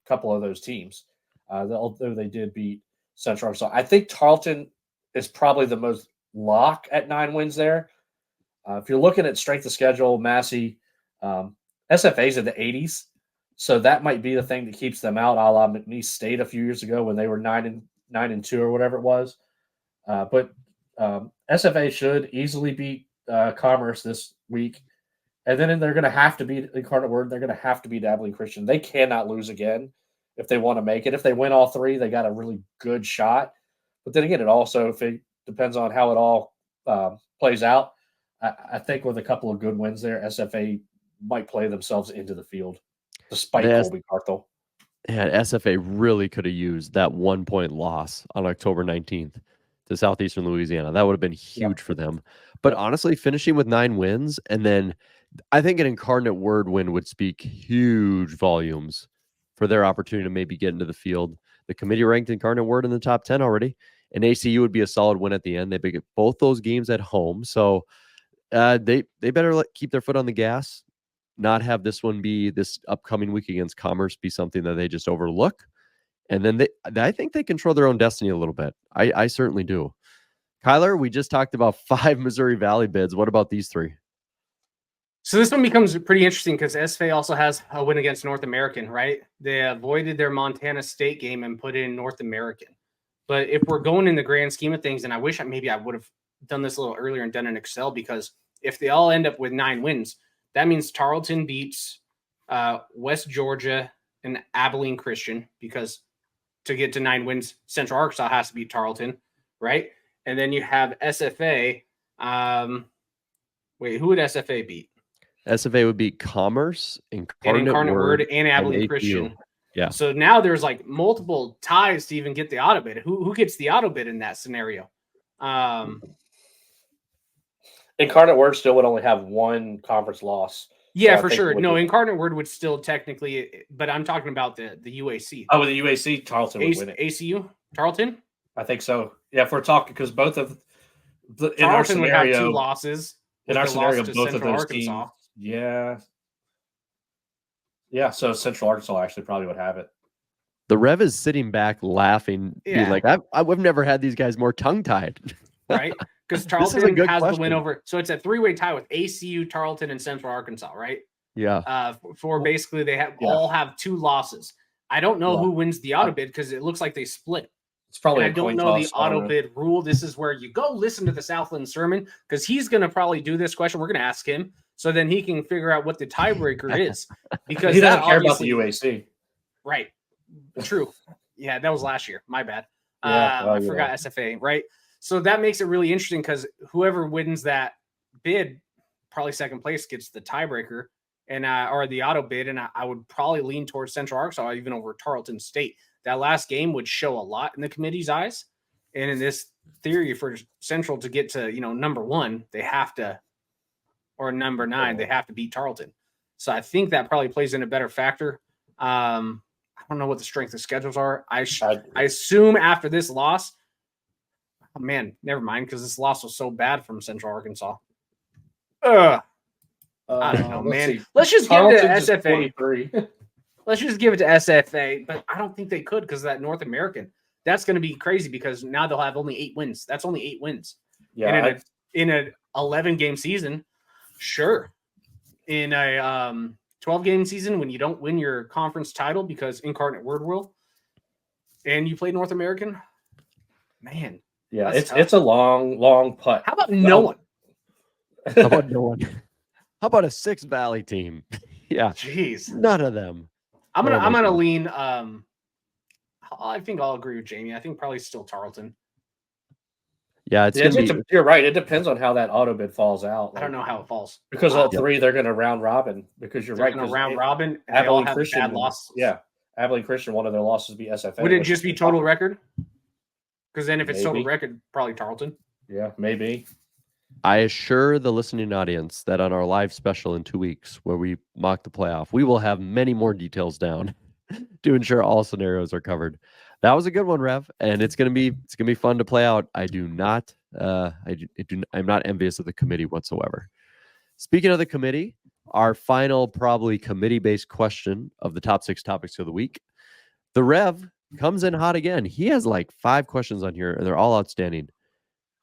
Speaker 5: couple of those teams, although they did beat Central Arkansas. I think Tarleton is probably the most lock at 9 wins there. If you're looking at strength of schedule, Massey, SFA's in the 80s, so that might be the thing that keeps them out, a la McNeese State a few years ago when they were 9-2 or whatever it was. But SFA should easily beat Commerce this week. And then they're going to have to beat Incarnate Word. They're going to have to beat Abilene Christian. They cannot lose again if they want to make it. If they win all 3, they got a really good shot. But then again, it depends on how it all plays out. I think with a couple of good wins there, SFA might play themselves into the field, despite Colby Carthel.
Speaker 2: Yeah, SFA really could have used that 1-point loss on October 19th to Southeastern Louisiana. That would have been huge for them. But honestly, finishing with 9 wins, and then I think an Incarnate Word win would speak huge volumes for their opportunity to maybe get into the field. The committee ranked Incarnate Word in the top 10 already, and ACU would be a solid win at the end. They get both those games at home, so they better keep their foot on the gas, not have this upcoming week against Commerce be something that they just overlook. And then I think they control their own destiny a little bit. I certainly do. Kyler, we just talked about 5 Missouri Valley bids. What about these 3?
Speaker 1: So this one becomes pretty interesting because SFA also has a win against North American, right? They avoided their Montana State game and put in North American. But if we're going in the grand scheme of things, and I wish maybe I would have done this a little earlier and done an Excel, because if they all end up with 9 wins, that means Tarleton beats West Georgia and Abilene Christian, because to get to 9 wins, Central Arkansas has to beat Tarleton, right? And then you have SFA. Wait, who would SFA beat?
Speaker 2: SFA would beat Commerce,
Speaker 1: Incarnate Word, and Abilene
Speaker 2: APU.
Speaker 1: Christian.
Speaker 2: Yeah.
Speaker 1: So now there's like multiple ties to even get the auto bid. Who gets the auto bid in that scenario?
Speaker 5: Incarnate Word still would only have one conference loss.
Speaker 1: Yeah,
Speaker 5: So I
Speaker 1: for
Speaker 5: think
Speaker 1: sure.
Speaker 5: it would
Speaker 1: No,
Speaker 5: be-
Speaker 1: Incarnate Word would still technically, but I'm talking about the UAC.
Speaker 5: Oh, with the UAC, Tarleton would win it.
Speaker 1: ACU, Tarleton.
Speaker 5: I think so. Yeah, if we're talking, because both of in our
Speaker 1: Tarleton would have 2
Speaker 5: scenario,
Speaker 1: losses.
Speaker 5: in
Speaker 1: with
Speaker 5: our
Speaker 1: the
Speaker 5: scenario,
Speaker 1: loss to
Speaker 5: both of
Speaker 1: Central
Speaker 5: those
Speaker 1: Arkansas.
Speaker 5: teams. Yeah. So Central Arkansas actually probably would have it.
Speaker 2: The Rev is sitting back laughing, being
Speaker 1: Yeah.
Speaker 2: like, I've never had these guys more tongue-tied.
Speaker 1: Right? Because
Speaker 2: is a
Speaker 1: Tarleton
Speaker 2: good
Speaker 1: has the
Speaker 2: question.
Speaker 1: win over. So it's a 3-way tie with ACU, Tarleton, and Central Arkansas, right?
Speaker 2: Yeah.
Speaker 1: For basically they
Speaker 5: Yeah.
Speaker 1: all have 2 losses. I don't know
Speaker 5: Yeah.
Speaker 1: who wins the auto bid because it looks like they split.
Speaker 5: It's probably
Speaker 1: And I
Speaker 5: a
Speaker 1: don't
Speaker 5: coin
Speaker 1: know the
Speaker 5: toss.
Speaker 1: auto bid rule. This is where you go listen to the Southland sermon because he's going to probably do this question. We're going to ask him so then he can figure out what the tiebreaker is. Because
Speaker 5: He doesn't
Speaker 1: that
Speaker 5: care about the
Speaker 1: obviously-
Speaker 5: UAC.
Speaker 1: Right. True. Yeah, that was last year. My bad.
Speaker 5: Yeah,
Speaker 1: I forgot SFA, right? So that makes it really interesting because whoever wins that bid, probably second place, gets the tiebreaker and or the auto bid. And I would probably lean towards Central Arkansas even over Tarleton State. That last game would show a lot in the committee's eyes. And in this theory for Central to get to, number 1, they have to, or number 9, they have to beat Tarleton. So I think that probably plays in a better factor. I don't know what the strength of schedules are. I assume after this loss, oh man, never mind, because this loss was so bad from Central Arkansas. I don't know,
Speaker 5: let's
Speaker 1: man.
Speaker 5: see.
Speaker 1: Let's just give it to
Speaker 5: Tarleton's at
Speaker 1: SFA.
Speaker 5: 43.
Speaker 1: Let's just give it to SFA, but I don't think they could because that North American. That's going to be crazy because now they'll have only 8 wins. That's only 8 wins.
Speaker 5: Yeah,
Speaker 1: In an 11-game season, sure. In a 12-game season, when you don't win your conference title because Incarnate Word will, and you play North American, man.
Speaker 5: yeah,
Speaker 1: that's
Speaker 5: it's a long putt.
Speaker 1: How about no one?
Speaker 2: How about no one? How about a 6 Valley team? Yeah.
Speaker 1: Jeez.
Speaker 2: None of them.
Speaker 1: I'm gonna
Speaker 2: None of them.
Speaker 1: lean. I think I'll agree with Jamie. I think probably still Tarleton.
Speaker 2: Yeah, it's
Speaker 5: Yeah,
Speaker 2: going to be.
Speaker 5: you're right. It depends on how that auto bid falls out.
Speaker 1: I don't know how it falls.
Speaker 5: Because all
Speaker 2: Yep.
Speaker 5: 3 they're going to round robin. Because you're
Speaker 1: They're
Speaker 5: right.
Speaker 1: gonna
Speaker 5: 'cause
Speaker 1: round robin. And they all
Speaker 5: Abilene
Speaker 1: have
Speaker 5: Christian,
Speaker 1: bad losses.
Speaker 5: Yeah, Abilene Christian. One of their losses would be SFA.
Speaker 1: Would it
Speaker 5: which
Speaker 1: just be
Speaker 5: is
Speaker 1: total
Speaker 5: tough.
Speaker 1: record? Because then if it's total
Speaker 5: Maybe.
Speaker 1: record, probably Tarleton.
Speaker 5: Yeah, maybe.
Speaker 2: I assure the listening audience that on our live special in 2 weeks, where we mock the playoff, we will have many more details down to ensure all scenarios are covered. That was a good one, Rev, and it's gonna be fun to play out. I'm not envious of the committee whatsoever. Speaking of the committee, our final probably committee-based question of the top 6 topics of the week. The Rev comes in hot again. He has like 5 questions on here, and they're all outstanding.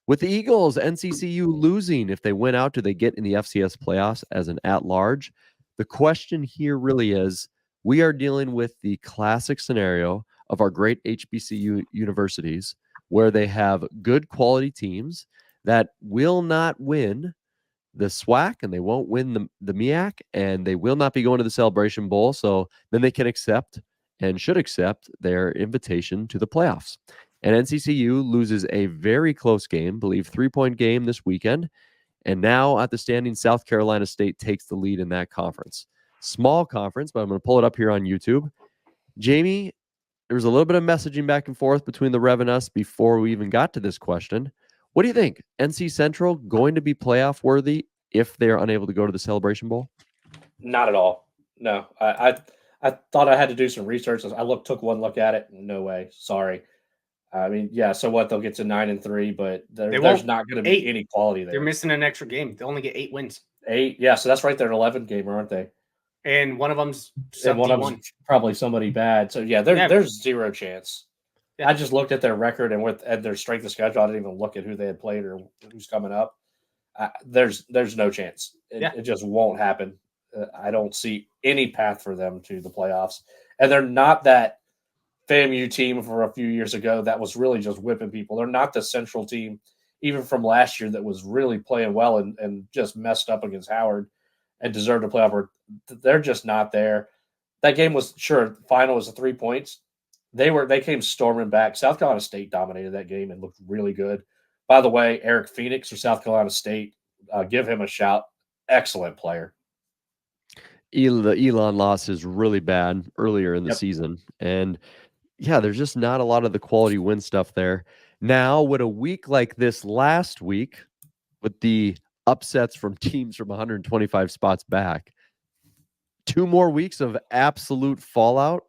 Speaker 2: With the Eagles, NCCU losing, if they win out, do they get in the FCS playoffs as an at-large? The question here really is, we are dealing with the classic scenario of our great HBCU universities where they have good quality teams that will not win the SWAC and they won't win the MEAC and they will not be going to the Celebration Bowl. So then they can accept and should accept their invitation to the playoffs. And NCCU loses a very close game, I believe 3-point game this weekend. And now at the standing, South Carolina State takes the lead in that conference. Small conference, but I'm going to pull it up here on YouTube. Jamie, there was a little bit of messaging back and forth between the Rev and us before we even got to this question. What do you think? NC Central going to be playoff worthy if they are unable to go to the Celebration Bowl?
Speaker 5: Not at all. No, I thought I had to do some research. I took one look at it. No way. Sorry. I mean, yeah. So what? They'll get to 9-3, but there's not going to be any quality there.
Speaker 1: They're missing an extra game. They only get 8 wins.
Speaker 5: 8. Yeah. So that's right. They're an 11 gamer, aren't they?
Speaker 1: And one of them's
Speaker 5: And one of
Speaker 1: D1.
Speaker 5: them's probably somebody bad. So yeah, there's zero chance.
Speaker 1: Yeah.
Speaker 5: I just looked at their record and their strength of schedule. I didn't even look at who they had played or who's coming up. There's no chance. It just won't happen. I don't see any path for them to the playoffs. And they're not that FAMU team for a few years ago that was really just whipping people. They're not the Central team, even from last year, that was really playing well and just messed up against Howard and deserved a playoff. They're just not there. that game was final was the 3 points. They came storming back. South Carolina State dominated that game and looked really good. By the way, Eric Phoenix for South Carolina State, give him a shout. Excellent player.
Speaker 2: The Elon loss is really bad earlier in the season. And yeah, there's just not a lot of the quality win stuff there. Now, with a week like this last week, with the upsets from teams from 125 spots back, 2 more weeks of absolute fallout.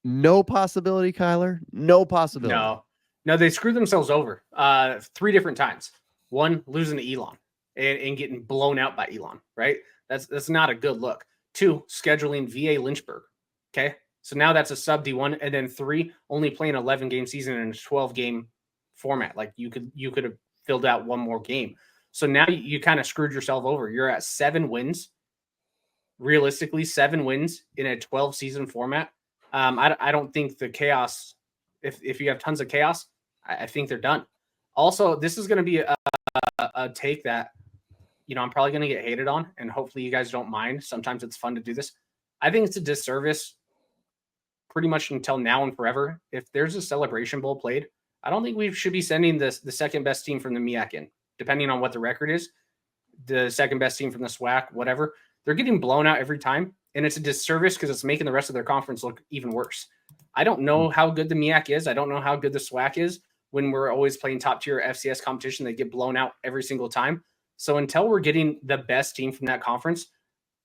Speaker 2: No possibility, Kyler. No possibility.
Speaker 1: No, they screwed themselves over 3 different times. 1, losing to Elon and getting blown out by Elon, right? That's not a good look. 2, scheduling VA Lynchburg. Okay. So now that's a sub D1. And then 3, only playing 11-game season in a 12-game format. Like you could have filled out 1 more game. So now you kind of screwed yourself over. You're at 7 wins. Realistically, 7 wins in a 12-season format. I don't think the chaos, if you have tons of chaos, I think they're done. Also, this is going to be a take that, I'm probably going to get hated on, and hopefully you guys don't mind. Sometimes it's fun to do this. I think it's a disservice pretty much until now and forever. If there's a Celebration Bowl played, I don't think we should be sending the second best team from the MEAC in, depending on what the record is. The second best team from the SWAC, whatever. They're getting blown out every time, and it's a disservice because it's making the rest of their conference look even worse. I don't know how good the MEAC is. I don't know how good the SWAC is. When we're always playing top-tier FCS competition, they get blown out every single time. So until we're getting the best team from that conference,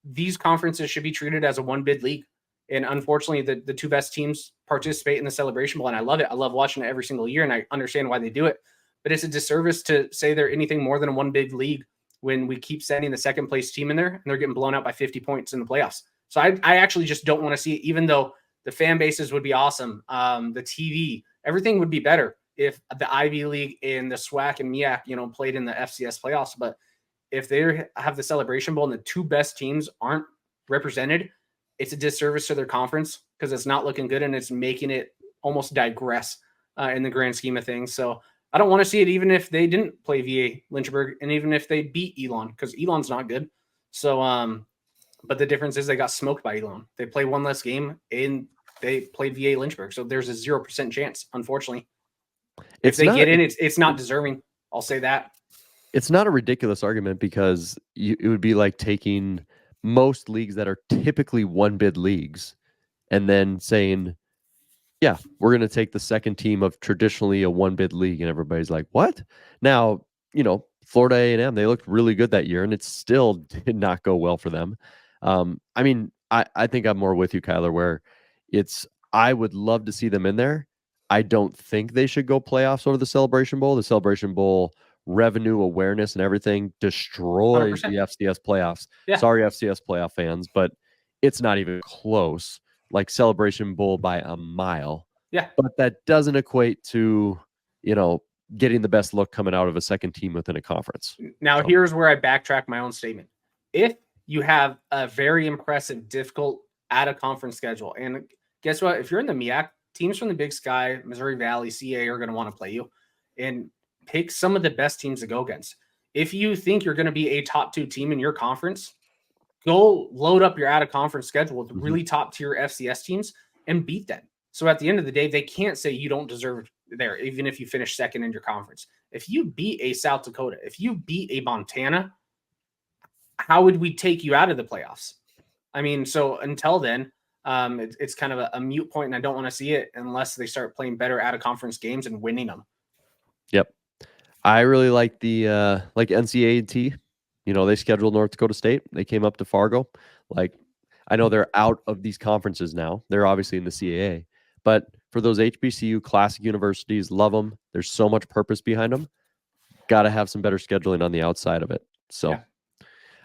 Speaker 1: these conferences should be treated as a 1-bid league. And unfortunately, the 2 best teams participate in the Celebration Bowl, and I love it. I love watching it every single year, and I understand why they do it. But it's a disservice to say they're anything more than a 1-bid league when we keep sending the second-place team in there, and they're getting blown out by 50 points in the playoffs. So I actually just don't want to see it, even though the fan bases would be awesome. The TV, everything would be better if the Ivy League and the SWAC and MEAC, played in the FCS playoffs. But if they have the Celebration Bowl and the 2 best teams aren't represented, it's a disservice to their conference because it's not looking good and it's making it almost digress in the grand scheme of things. So I don't want to see it even if they didn't play VA Lynchburg and even if they beat Elon, because Elon's not good. So, but the difference is they got smoked by Elon. They play 1 less game and they played VA Lynchburg. So there's a 0% chance, unfortunately. If they get in, it's not deserving. I'll say that.
Speaker 2: It's not a ridiculous argument because it would be like taking most leagues that are typically 1-bid leagues and then saying, yeah, we're going to take the second team of traditionally a 1-bid league. And everybody's like, what? Now, Florida A&M, they looked really good that year and it still did not go well for them. I think I'm more with you, Kyler, where I would love to see them in there. I don't think they should go playoffs over the Celebration Bowl. The Celebration Bowl revenue awareness and everything destroys 100%. The FCS playoffs. Yeah. Sorry, FCS playoff fans, but it's not even close. Like Celebration Bowl by a mile.
Speaker 1: Yeah.
Speaker 2: But that doesn't equate to, getting the best look coming out of a second team within a conference.
Speaker 1: Now, here's where I backtrack my own statement. If you have a very impressive, difficult out-of-conference schedule, and guess what? If you're in the MEAC, teams from the Big Sky, Missouri Valley, CA are going to want to play you. And pick some of the best teams to go against. If you think you're going to be a top 2 team in your conference, go load up your out-of-conference schedule with really top-tier FCS teams and beat them. So at the end of the day, they can't say you don't deserve there, even if you finish second in your conference. If you beat a South Dakota, if you beat a Montana, how would we take you out of the playoffs? So until then, it's kind of a mute point, and I don't want to see it unless they start playing better out-of-conference games and winning them.
Speaker 2: Yep. I really like the NCAA. They scheduled North Dakota State. They came up to Fargo. I know they're out of these conferences now. They're obviously in the CAA. But for those HBCU classic universities, love them. There's so much purpose behind them. Got to have some better scheduling on the outside of it. So, yeah.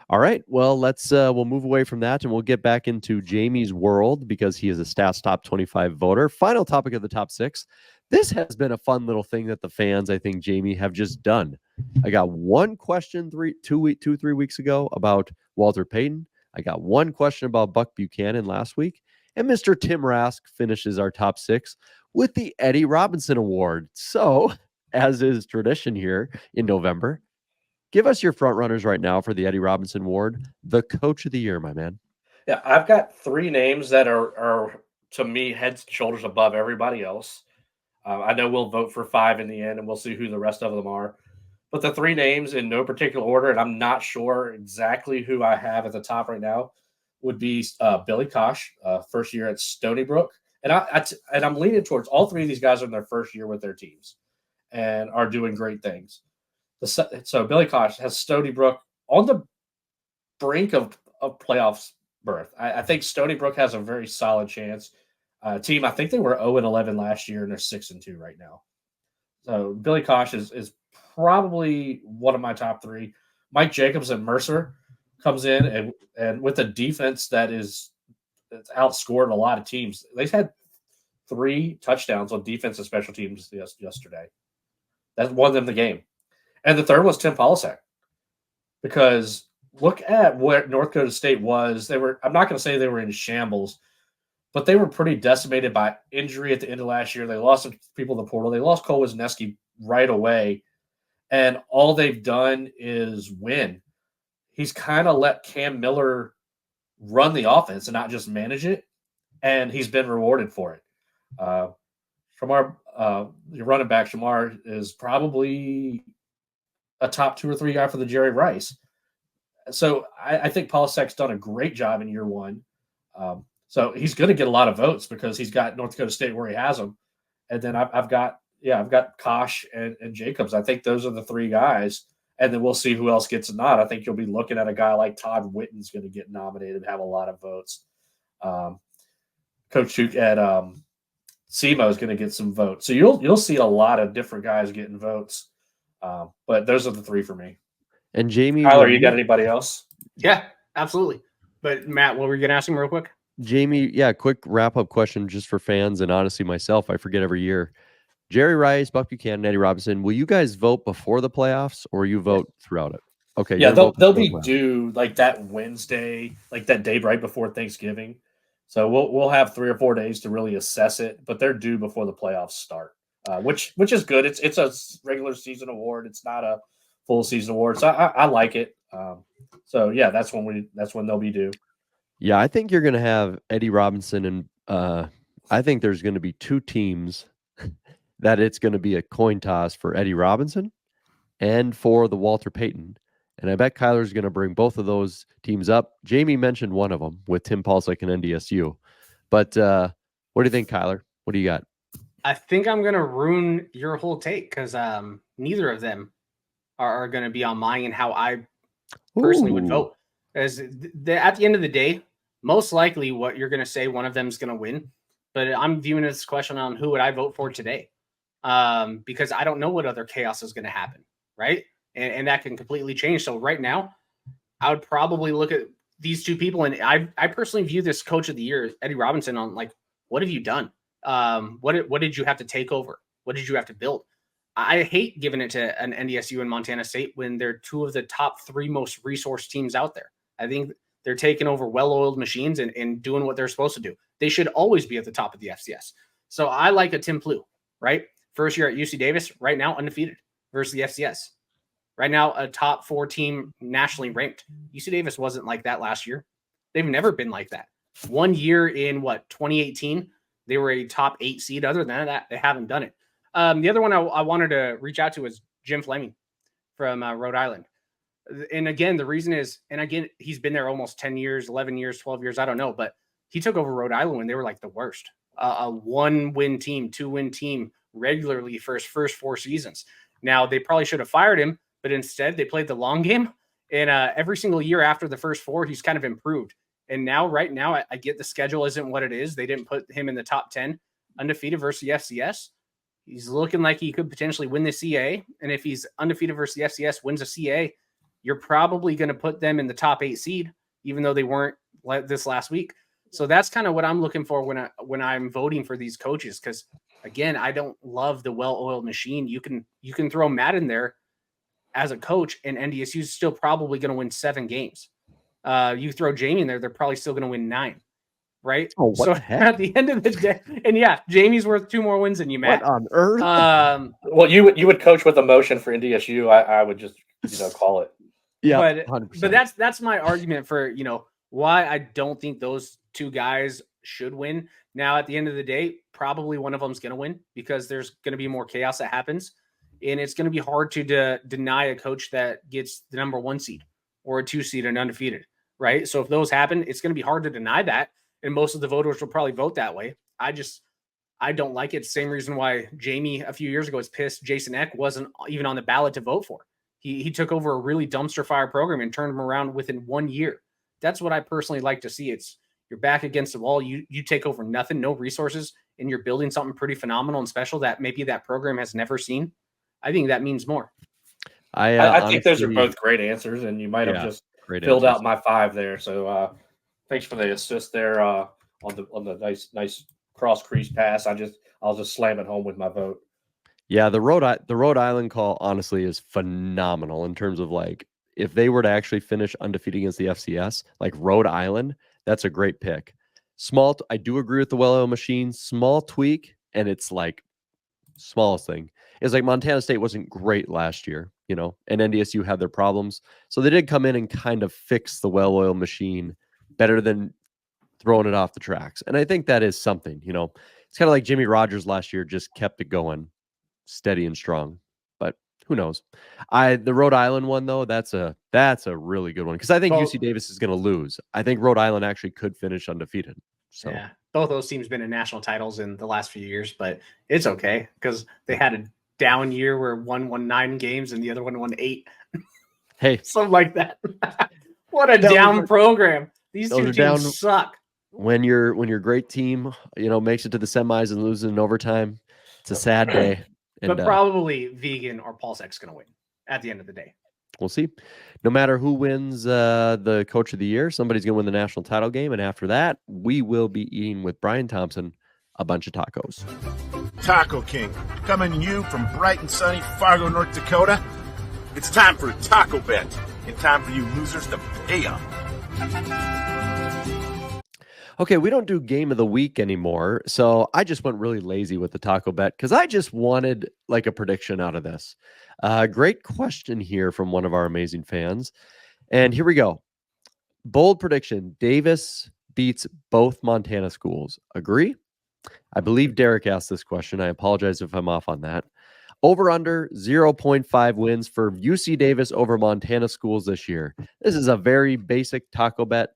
Speaker 2: All right. Well, we'll move away from that and we'll get back into Jamie's world because he is a Stats Top 25 voter. Final topic of the top 6. This has been a fun little thing that the fans, I think, Jamie, have just done. I got one question 3 weeks ago about Walter Payton. I got one question about Buck Buchanan last week. And Mr. Tim Rask finishes our top 6 with the Eddie Robinson Award. So, as is tradition here in November, give us your front runners right now for the Eddie Robinson Award, the Coach of the Year, my man.
Speaker 5: Yeah, I've got three names that are to me heads and shoulders above everybody else. I know we'll vote for five in the end, and we'll see who the rest of them are. But the three names in no particular order, and I'm not sure exactly who I have at the top right now, would be Billy Kosh, first year at Stony Brook, and I'm leaning towards all three of these guys are in their first year with their teams and are doing great things. So Billy Kosh has Stony Brook on the brink of playoffs berth. I think Stony Brook has a very solid chance. Team, I think they were 0-11 last year, and they're 6-2 right now. So Billy Kosh is probably one of my top three. Mike Jacobs at Mercer comes in and with a defense that's outscored a lot of teams. They've had 3 touchdowns on defense and special teams yesterday. That won them the game. And the third was Tim Polisek. Because look at where North Dakota State was. I'm not going to say they were in shambles, but they were pretty decimated by injury at the end of last year. They lost some people in the portal. They lost Cole Wisniewski right away. And all they've done is win. He's kind of let Cam Miller run the offense and not just manage it. And he's been rewarded for it. Shamar, your running back, Shamar, is probably a top 2 or 3 guy for the Jerry Rice. So I think Polisek's done a great job in year one. So he's going to get a lot of votes because he's got North Dakota State where he has them. And then I've got Kosh and Jacobs. I think those are the 3 guys. And then we'll see who else gets a nod. I think you'll be looking at a guy like Todd Witten's going to get nominated and have a lot of votes. Coach Chuk at SEMO is going to get some votes. So you'll see a lot of different guys getting votes. But those are the 3 for me.
Speaker 2: And Jamie,
Speaker 5: Tyler, you got anybody else?
Speaker 1: Yeah, absolutely. But Matt, what were you going to ask him real quick?
Speaker 2: Jamie, quick wrap-up question just for fans and honestly myself. I forget every year. Jerry Rice, Buck Buchanan, Eddie Robinson, will you guys vote before the playoffs or you vote throughout it? Okay.
Speaker 5: Yeah, they'll be due like that Wednesday, like that day right before Thanksgiving. So we'll have 3 or 4 days to really assess it, but they're due before the playoffs start, which is good. It's a regular season award. It's not a full season award. So I like it. So yeah, that's when they'll be due.
Speaker 2: Yeah, I think you're going to have Eddie Robinson and I think there's going to be 2 teams that it's going to be a coin toss for Eddie Robinson and for the Walter Payton. And I bet Kyler's going to bring both of those teams up. Jamie mentioned one of them with Tim Polisek and NDSU. But what do you think, Kyler? What do you got?
Speaker 1: I think I'm going to ruin your whole take because neither of them are going to be on mine and how I personally would vote. As at the end of the day, most likely what you're going to say, one of them is going to win. But I'm viewing this question on who would I vote for today. Because I don't know what other chaos is going to happen, right? And that can completely change. So right now, I would probably look at these 2 people, and I personally view this coach of the year, Eddie Robinson, on like, what have you done? What did you have to take over? What did you have to build? I hate giving it to an NDSU and Montana State when they're 2 of the top 3 most resourced teams out there. I think they're taking over well-oiled machines and doing what they're supposed to do. They should always be at the top of the FCS. So I like a Tim Plouffe, right? First year at UC Davis, right now undefeated versus the FCS. Right now, a top 4 team nationally ranked. UC Davis wasn't like that last year. They've never been like that. 1 year in 2018, they were a top 8 seed. Other than that, they haven't done it. The other one I wanted to reach out to was Jim Fleming from Rhode Island. And again, the reason is, and again, he's been there almost 10 years, 11 years, 12 years. I don't know, but he took over Rhode Island when they were like the worst. A 1-win team, 2-win team regularly for his first 4 seasons. Now, they probably should have fired him, but instead they played the long game. And every single year after the first 4, he's kind of improved. And now, right now, I get the schedule isn't what it is. They didn't put him in the top 10 undefeated versus the FCS. He's looking like he could potentially win the CA. And if he's undefeated versus the FCS, wins a CA, you're probably going to put them in the top 8 seed, even though they weren't this last week. So that's kind of what I'm looking for when I'm voting for these coaches. Because again, I don't love the well-oiled machine. You can throw Matt in there as a coach, and NDSU is still probably going to win 7 games. You throw Jamie in there, they're probably still going to win 9, right?
Speaker 2: Oh, what
Speaker 1: so
Speaker 2: the heck?
Speaker 1: At the end of the day, and yeah, Jamie's worth 2 more wins than you, Matt.
Speaker 2: What on earth?
Speaker 5: Well, you would coach with emotion for NDSU. I would just call it.
Speaker 2: Yeah,
Speaker 1: but
Speaker 2: 100%.
Speaker 1: But that's my argument for why I don't think those two guys should win. Now, at the end of the day, probably one of them's going to win because there's going to be more chaos that happens. And it's going to be hard to deny a coach that gets the number 1 seed or a 2 seed and undefeated, right? So if those happen, it's going to be hard to deny that. And most of the voters will probably vote that way. I don't like it. Same reason why Jamie a few years ago was pissed Jason Eck wasn't even on the ballot to vote for. He took over a really dumpster fire program and turned him around within 1 year. That's what I personally like to see. It's you're back against the wall. You take over nothing, no resources, and you're building something pretty phenomenal and special that maybe that program has never seen. I think that means more.
Speaker 5: I think those are both great answers, and you might have just filled out my 5 there. So thanks for the assist there on the nice cross crease pass. I'll just slam it home with my vote.
Speaker 2: Yeah, the Rhode Island call honestly is phenomenal in terms of like if they were to actually finish undefeated against the FCS, like Rhode Island, that's a great pick. I do agree with the well-oiled machine. Small tweak, and it's like smallest thing is like Montana State wasn't great last year, and NDSU had their problems, so they did come in and kind of fix the well-oiled machine better than throwing it off the tracks. And I think that is something. It's kind of like Jimmy Rogers last year just kept it going, steady and strong. But who knows? The Rhode Island one though, that's a really good one because I think UC Davis is going to lose. I think Rhode Island actually could finish undefeated. So
Speaker 1: yeah, both those teams been in national titles in the last few years, but it's okay because they had a down year where one won 9 games and the other one won 8.
Speaker 2: Hey,
Speaker 1: something like that. What a down program. These two teams suck.
Speaker 2: When your great team, makes it to the semis and loses in overtime, it's a sad day.
Speaker 1: But probably Vegan or Paul Sek's going to win at the end of the day.
Speaker 2: We'll see. No matter who wins the Coach of the Year, somebody's going to win the national title game. And after that, we will be eating with Brian Thompson a bunch of tacos.
Speaker 6: Taco King, coming to you from bright and sunny Fargo, North Dakota. It's time for a taco bet and time for you losers to pay up.
Speaker 2: Okay, we don't do game of the week anymore, so I just went really lazy with the taco bet because I just wanted like a prediction out of this. Great question here from one of our amazing fans. And here we go. Bold prediction. Davis beats both Montana schools. Agree? I believe Derek asked this question. I apologize if I'm off on that. Over under 0.5 wins for UC Davis over Montana schools this year. This is a very basic taco bet.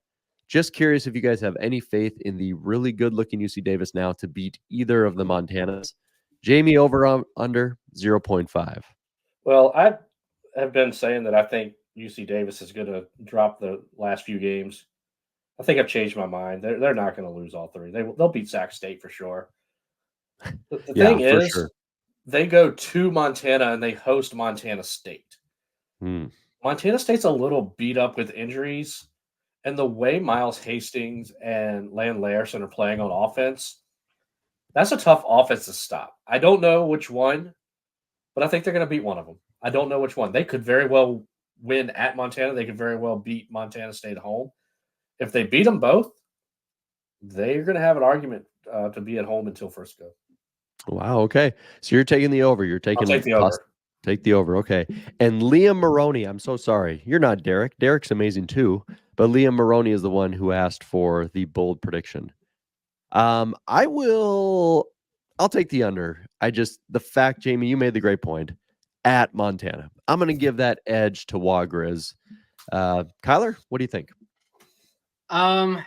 Speaker 2: Just curious if you guys have any faith in the really good-looking UC Davis now to beat either of the Montanas. Jamie, over under 0.5.
Speaker 5: Well, I have been saying that I think UC Davis is going to drop the last few games. I think I've changed my mind. They're not going to lose all 3. They'll beat Sac State for sure. The thing is, sure, they go to Montana and they host Montana State. Montana State's a little beat up with injuries. And the way Miles Hastings and Lan Larson are playing on offense, that's a tough offense to stop. I don't know which one, but I think they're going to beat one of them. I don't know which one. They could very well win at Montana. They could very well beat Montana State at home. If they beat them both, they're going to have an argument to be at home until first go.
Speaker 2: Wow, okay. So you're taking the over. You're taking
Speaker 5: I'll take the over.
Speaker 2: Take the over, okay. And Liam Maroney, I'm so sorry. You're not Derek. Derek's amazing too. But Liam Maroney is the one who asked for the bold prediction. I'll take the under. The fact, Jamie, you made the great point at Montana. I'm going to give that edge to Wagriz. Kyler, what do you think?
Speaker 1: Man,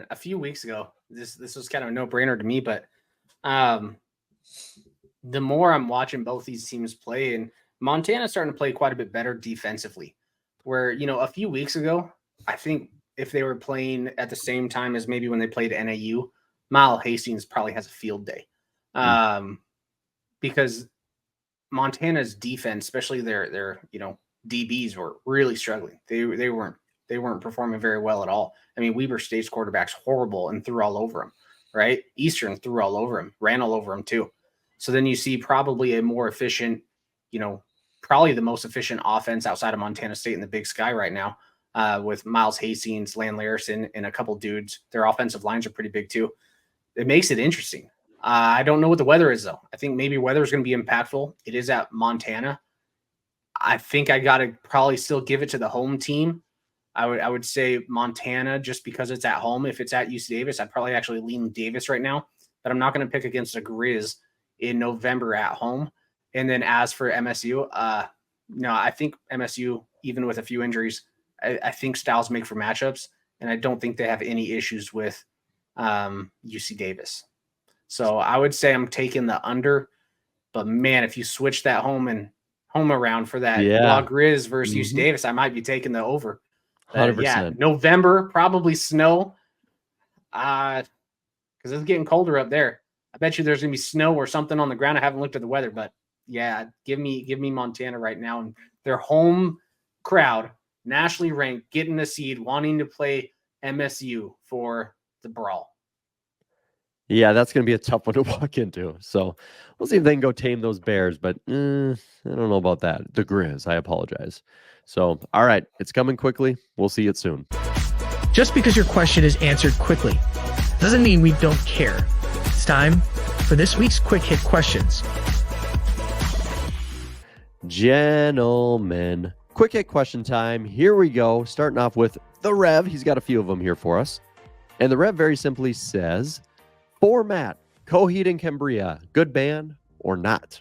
Speaker 1: a few weeks ago, this was kind of a no-brainer to me, but the more I'm watching both these teams play, and Montana's starting to play quite a bit better defensively. Where, a few weeks ago, I think if they were playing at the same time as maybe when they played NAU, Miles Hastings probably has a field day. Because Montana's defense, especially their DBs, were really struggling. They weren't performing very well at all. I mean, Weber State's quarterback's horrible and threw all over him, right? Eastern threw all over him, ran all over him too. So then you see probably a more efficient, probably the most efficient offense outside of Montana State in the Big Sky right now, with Miles Hastings, Lan Larson, and a couple dudes. Their offensive lines are pretty big too. It makes it interesting. I don't know what the weather is, though. I think maybe weather is going to be impactful. It is at Montana. I think I got to probably still give it to the home team, I would say Montana just because it's at home. If it's at UC Davis, I'd probably actually lean Davis right now, but I'm not going to pick against a Grizz in November at home. And then as for MSU, no, I think MSU, even with a few injuries, I think styles make for matchups, and I don't think they have any issues with UC Davis. So I would say I'm taking the under, but man, if you switch that home around for that Raw Grizz versus UC Davis, I might be taking the over.
Speaker 2: 100%.
Speaker 1: Yeah, November, probably snow, because it's getting colder up there. I bet you there's gonna be snow or something on the ground. I haven't looked at the weather, but yeah, give me Montana right now, and their home crowd, nationally ranked, getting a seed, wanting to play MSU for the brawl.
Speaker 2: Yeah, that's going to be a tough one to walk into. So we'll see if they can go tame those Bears, but I don't know about that. The Grizz, I apologize. So, all right, it's coming quickly. We'll see it soon.
Speaker 4: Just because your question is answered quickly doesn't mean we don't care. It's time for this week's quick hit questions.
Speaker 2: Gentlemen, quick hit question time. Here we go. Starting off with the Rev. He's got a few of them here for us. And the Rev very simply says, format, Coheed and Cambria, good band or not?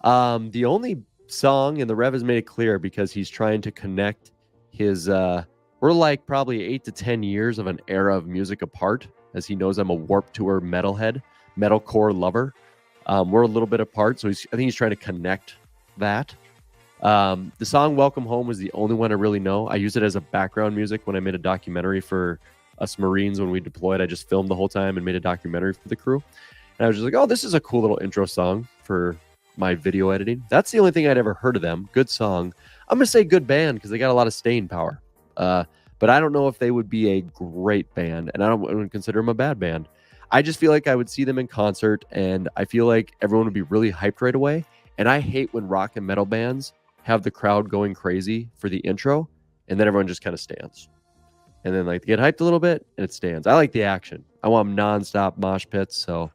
Speaker 2: The only song, and the Rev has made it clear because he's trying to connect his, we're like probably 8 to 10 years of an era of music apart, as he knows I'm a Warped Tour metalhead, metalcore lover. We're a little bit apart, so I think he's trying to connect that. The song Welcome Home was the only one I really know. I used it as a background music when I made a documentary for us Marines when we deployed. I just filmed the whole time and made a documentary for the crew. And I was just like, oh, this is a cool little intro song for my video editing. That's the only thing I'd ever heard of them. Good song. I'm going to say good band because they got a lot of staying power. But I don't know if they would be a great band, and I wouldn't consider them a bad band. I just feel like I would see them in concert, and I feel like everyone would be really hyped right away. And I hate when rock and metal bands have the crowd going crazy for the intro, and then everyone just kind of stands. And then like they get hyped a little bit, and it stands. I like the action. I want nonstop mosh pits. So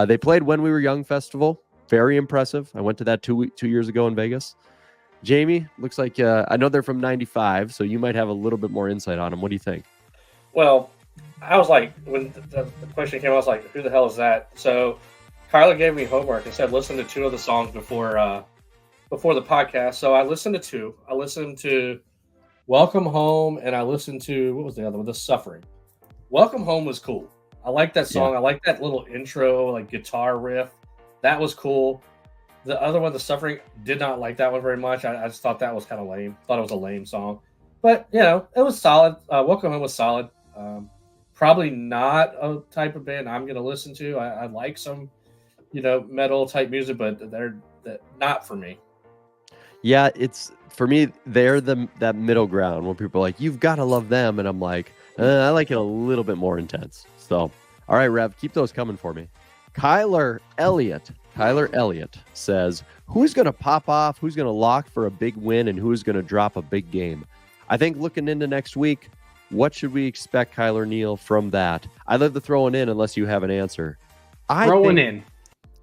Speaker 2: they played When We Were Young Festival. Very impressive. I went to that 2 years ago in Vegas. Jamie, looks like I know they're from 95, so you might have a little bit more insight on them. What do you think?
Speaker 5: Well, I was like, when the question came, I was like, who the hell is that? So Kyler gave me homework and said, listen to 2 of the songs before the podcast. So I listened to 2. I listened to Welcome Home, and I listened to, what was the other one? The Suffering. Welcome Home was cool. I like that song. Yeah. I like that little intro, like guitar riff. That was cool. The other one, The Suffering, did not like that one very much. I just thought that was kind of lame. Thought it was a lame song. But, you know, it was solid. Welcome Home was solid. Probably not a type of band I'm going to listen to. I like some, you know, metal type music, but they're not for me.
Speaker 2: Yeah, it's for me, they're that middle ground where people are like, you've got to love them. And I'm like, I like it a little bit more intense. So, all right, Rev, keep those coming for me. Kyler Elliott says, who's going to pop off? Who's going to lock for a big win? And who's going to drop a big game? I think looking into next week, what should we expect, Kyler Neal, from that? I'd love to throw it in unless you have an answer.
Speaker 1: Throwing in.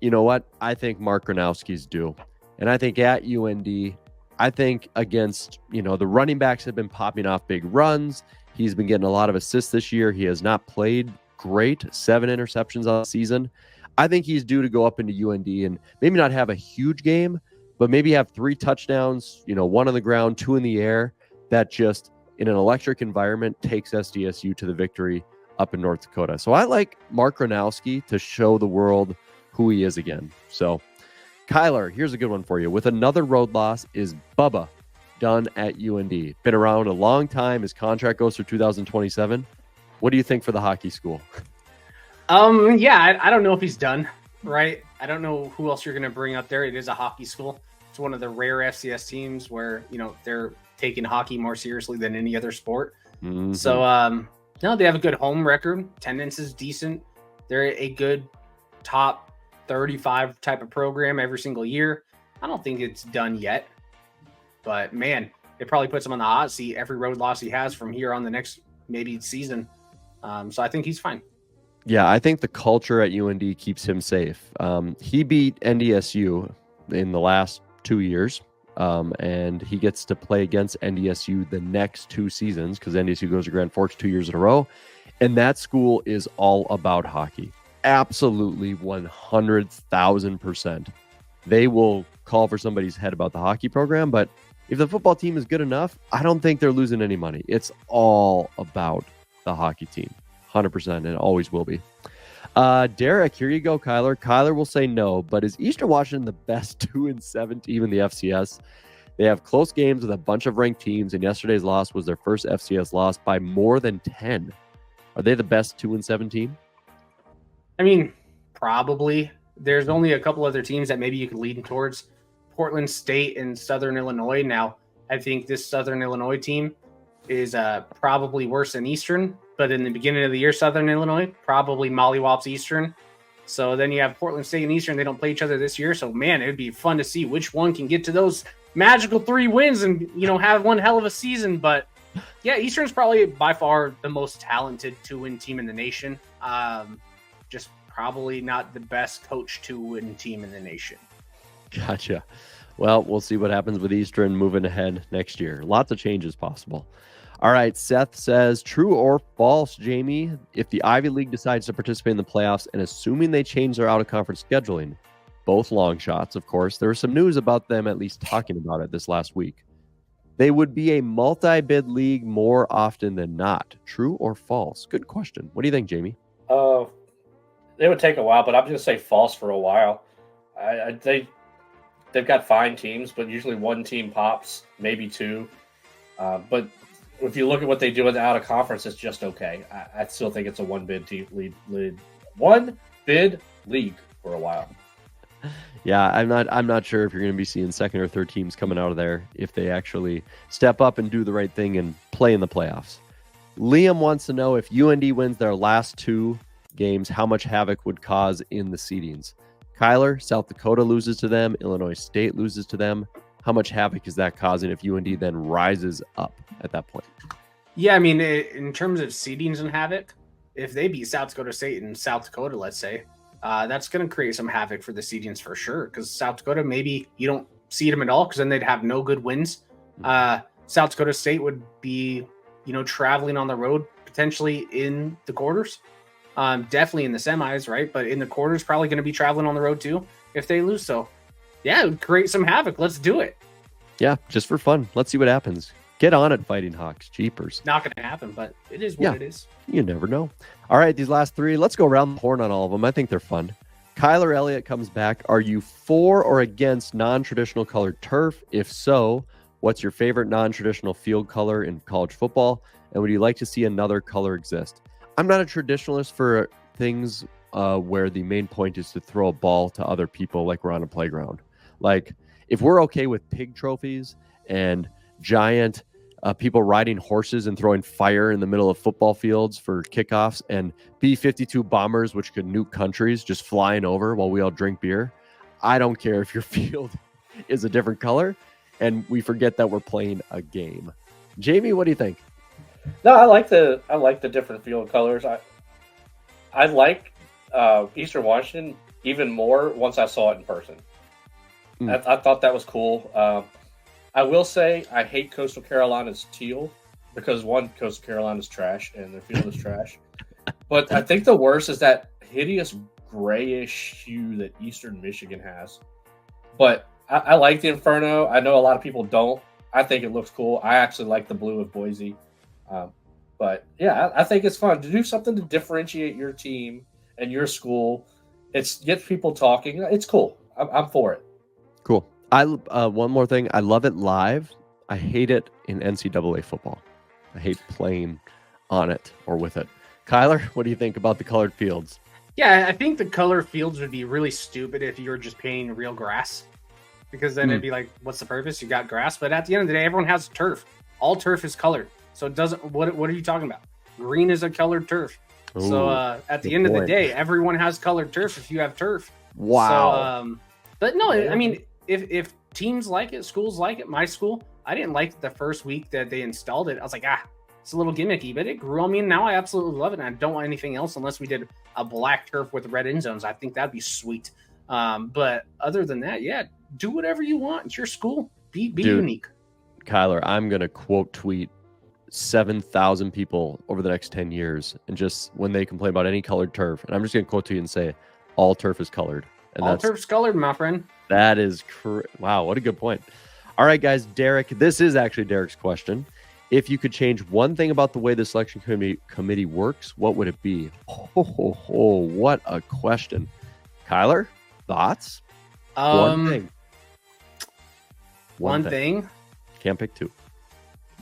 Speaker 2: You know what? I think Mark Gronowski's due. And I think at UND, I think against, you know, the running backs have been popping off big runs. He's been getting a lot of assists this year. He has not played great. 7 interceptions on the season. I think he's due to go up into UND and maybe not have a huge game, but maybe have 3 touchdowns, you know, 1 on the ground, 2 in the air, that just in an electric environment takes SDSU to the victory up in North Dakota. So I like Mark Gronowski to show the world who he is again. So Kyler, here's a good one for you. With another road loss, is Bubba done at UND? Been around a long time. His contract goes through 2027. What do you think for the hockey school?
Speaker 1: Yeah, I don't know if he's done, right? I don't know who else you're going to bring up there. It is a hockey school. It's one of the rare FCS teams where, you know, they're taking hockey more seriously than any other sport. Mm-hmm. So, no, they have a good home record. Attendance is decent. They're a good top 35 type of program every single year. I don't think it's done yet, but man, it probably puts him on the hot seat every road loss he has from here on the next maybe season. So I think he's fine.
Speaker 2: Yeah, I think the culture at UND keeps him safe. He beat NDSU in the last 2 years. and he gets to play against NDSU the next 2 seasons because NDSU goes to Grand Forks 2 years in a row. And that school is all about hockey. Absolutely 100,000%. They will call for somebody's head about the hockey program, but if the football team is good enough, I don't think they're losing any money. It's all about the hockey team, 100%, and it always will be. Derek, here you go, Kyler. Kyler will say no, but is Eastern Washington the best 2-7 team in the FCS? They have close games with a bunch of ranked teams, and yesterday's loss was their first FCS loss by more than 10. Are they the best 2-7 team?
Speaker 1: I mean, probably. There's only a couple other teams that maybe you could lean towards. Portland State and Southern Illinois. Now, I think this Southern Illinois team is probably worse than Eastern, but in the beginning of the year, Southern Illinois probably mollywops Eastern. So then you have Portland State and Eastern. They don't play each other this year. So, man, it would be fun to see which one can get to those magical 3 wins and, have one hell of a season. But yeah, Eastern's probably by far the most talented 2-win team in the nation. Just probably not the best coach 2-win team in the nation.
Speaker 2: Gotcha. Well, we'll see what happens with Eastern moving ahead next year. Lots of changes possible. All right, Seth says, true or false, Jamie, if the Ivy League decides to participate in the playoffs and assuming they change their out-of-conference scheduling, both long shots, of course, there was some news about them at least talking about it this last week. They would be a multi-bid league more often than not. True or false? Good question. What do you think, Jamie?
Speaker 5: It would take a while, but I'm going to say false for a while. They've got fine teams, but usually one team pops, maybe 2. But if you look at what they do in the out-of-conference, it's just okay. I still think it's a one-bid league for a while.
Speaker 2: Yeah, I'm not sure if you're going to be seeing second or third teams coming out of there if they actually step up and do the right thing and play in the playoffs. Liam wants to know if UND wins their last 2 games, how much havoc would cause in the seedings. Kyler, South Dakota loses to them. Illinois State loses to them. How much havoc is that causing if UND then rises up at that point?
Speaker 1: Yeah, I mean, in terms of seedings and havoc, if they beat South Dakota State and South Dakota, let's say, that's going to create some havoc for the seedings for sure. Because South Dakota, maybe you don't seed them at all because then they'd have no good wins. South Dakota State would be, traveling on the road potentially in the quarters. Definitely in the semis, right? But in the quarters, probably going to be traveling on the road too if they lose. So, yeah, it would create some havoc. Let's do it.
Speaker 2: Yeah, just for fun. Let's see what happens. Get on it, Fighting Hawks. Jeepers.
Speaker 1: Not going to happen, but it is what it is.
Speaker 2: You never know. All right, these last 3, let's go around the horn on all of them. I think they're fun. Kyler Elliott comes back. Are you for or against non-traditional colored turf? If so, what's your favorite non-traditional field color in college football? And would you like to see another color exist? I'm not a traditionalist for things where the main point is to throw a ball to other people like we're on a playground. Like, if we're okay with pig trophies and giant people riding horses and throwing fire in the middle of football fields for kickoffs and B-52 bombers, which could nuke countries, just flying over while we all drink beer, I don't care if your field is a different color and we forget that we're playing a game. Jamie, what do you think?
Speaker 5: No, I like the different field colors. I like Eastern Washington even more once I saw it in person. I thought that was cool. I will say I hate Coastal Carolina's teal because Coastal Carolina's trash and their field is trash. But I think the worst is that hideous grayish hue that Eastern Michigan has. But I like the Inferno. I know a lot of people don't. I think it looks cool. I actually like the blue of Boise. But yeah, I think it's fun to do something to differentiate your team and your school. It gets people talking. It's cool. I'm for it.
Speaker 2: Cool. One more thing. I love it live. I hate it in NCAA football. I hate playing on it or with it. Kyler, what do you think about the colored fields?
Speaker 1: Yeah, I think the color fields would be really stupid if you were just painting real grass. Because then it'd be like, what's the purpose? You got grass. But at the end of the day, everyone has turf. All turf is colored. So it doesn't. What are you talking about? Green is a colored turf. Ooh, so at the end of the day, everyone has colored turf if you have turf.
Speaker 2: Wow.
Speaker 1: So, but no, I mean, if teams like it, schools like it, my school, I didn't like the first week that they installed it. I was like, it's a little gimmicky, but it grew on me. And now I absolutely love it. And I don't want anything else unless we did a black turf with red end zones. I think that'd be sweet. But other than that, yeah, do whatever you want. It's your school. Be
Speaker 2: Dude.
Speaker 1: unique.
Speaker 2: Kyler, I'm going to quote tweet 7,000 people over the next 10 years. And just when they complain about any colored turf, and I'm just going to quote tweet and say, all turf is colored. And
Speaker 1: All turf's colored, my friend.
Speaker 2: that is wow, what a good point. All right, guys, Derek, this is actually Derek's question. If you could change one thing about the way the selection committee works, what would it be? What a question. Kyler, thoughts? One thing.
Speaker 1: One thing
Speaker 2: Can't pick two.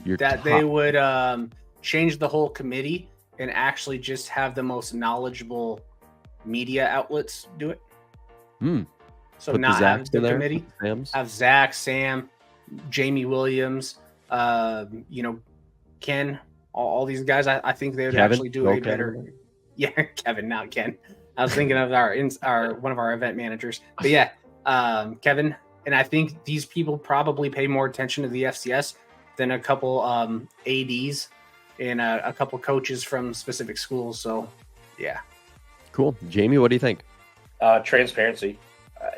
Speaker 1: they would change the whole committee and actually just have the most knowledgeable media outlets do it. So
Speaker 2: Put
Speaker 1: not
Speaker 2: the
Speaker 1: have
Speaker 2: Zachs
Speaker 1: the
Speaker 2: in there,
Speaker 1: committee,
Speaker 2: Sam's.
Speaker 1: have Zach, Sam, Jamie Williams, Ken, all these guys. I think they would
Speaker 2: Kevin?
Speaker 1: actually do
Speaker 2: Go
Speaker 1: a better.
Speaker 2: Kevin.
Speaker 1: Yeah, Kevin, not Ken. I was thinking of our one of our event managers, but yeah, Kevin. And I think these people probably pay more attention to the FCS than a couple ADs and a couple coaches from specific schools. So, yeah.
Speaker 2: Cool. Jamie, what do you think?
Speaker 5: Transparency.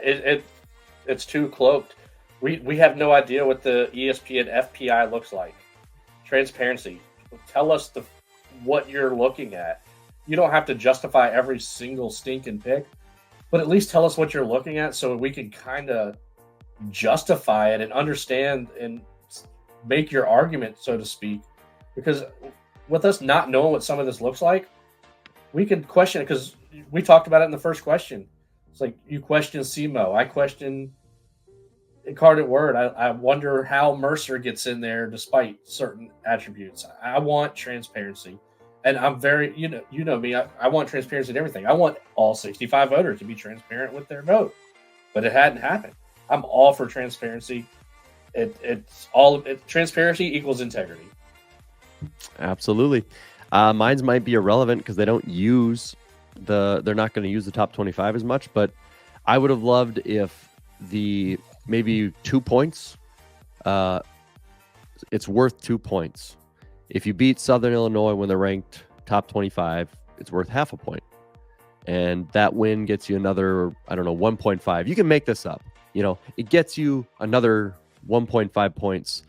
Speaker 5: It's too cloaked. We have no idea what the ESPN FPI looks like. Transparency. Tell us what you're looking at. You don't have to justify every single stinking pick, but at least tell us what you're looking at so we can kind of justify it and understand and make your argument, so to speak. Because with us not knowing what some of this looks like, we can question it, because we talked about it in the first question. It's like you question SEMO. I question Incarnate Word. I wonder how Mercer gets in there despite certain attributes. I want transparency. And I'm very, you know me, I want transparency in everything. I want all 65 voters to be transparent with their vote. But it hadn't happened. I'm all for transparency. Transparency equals integrity.
Speaker 2: Absolutely. Mine's might be irrelevant because they don't use they're not going to use the top 25 as much, but I would have loved if maybe 2 points, it's worth 2 points. If you beat Southern Illinois when they're ranked top 25, it's worth half a point. And that win gets you another, 1.5. You can make this up. It gets you another 1.5 points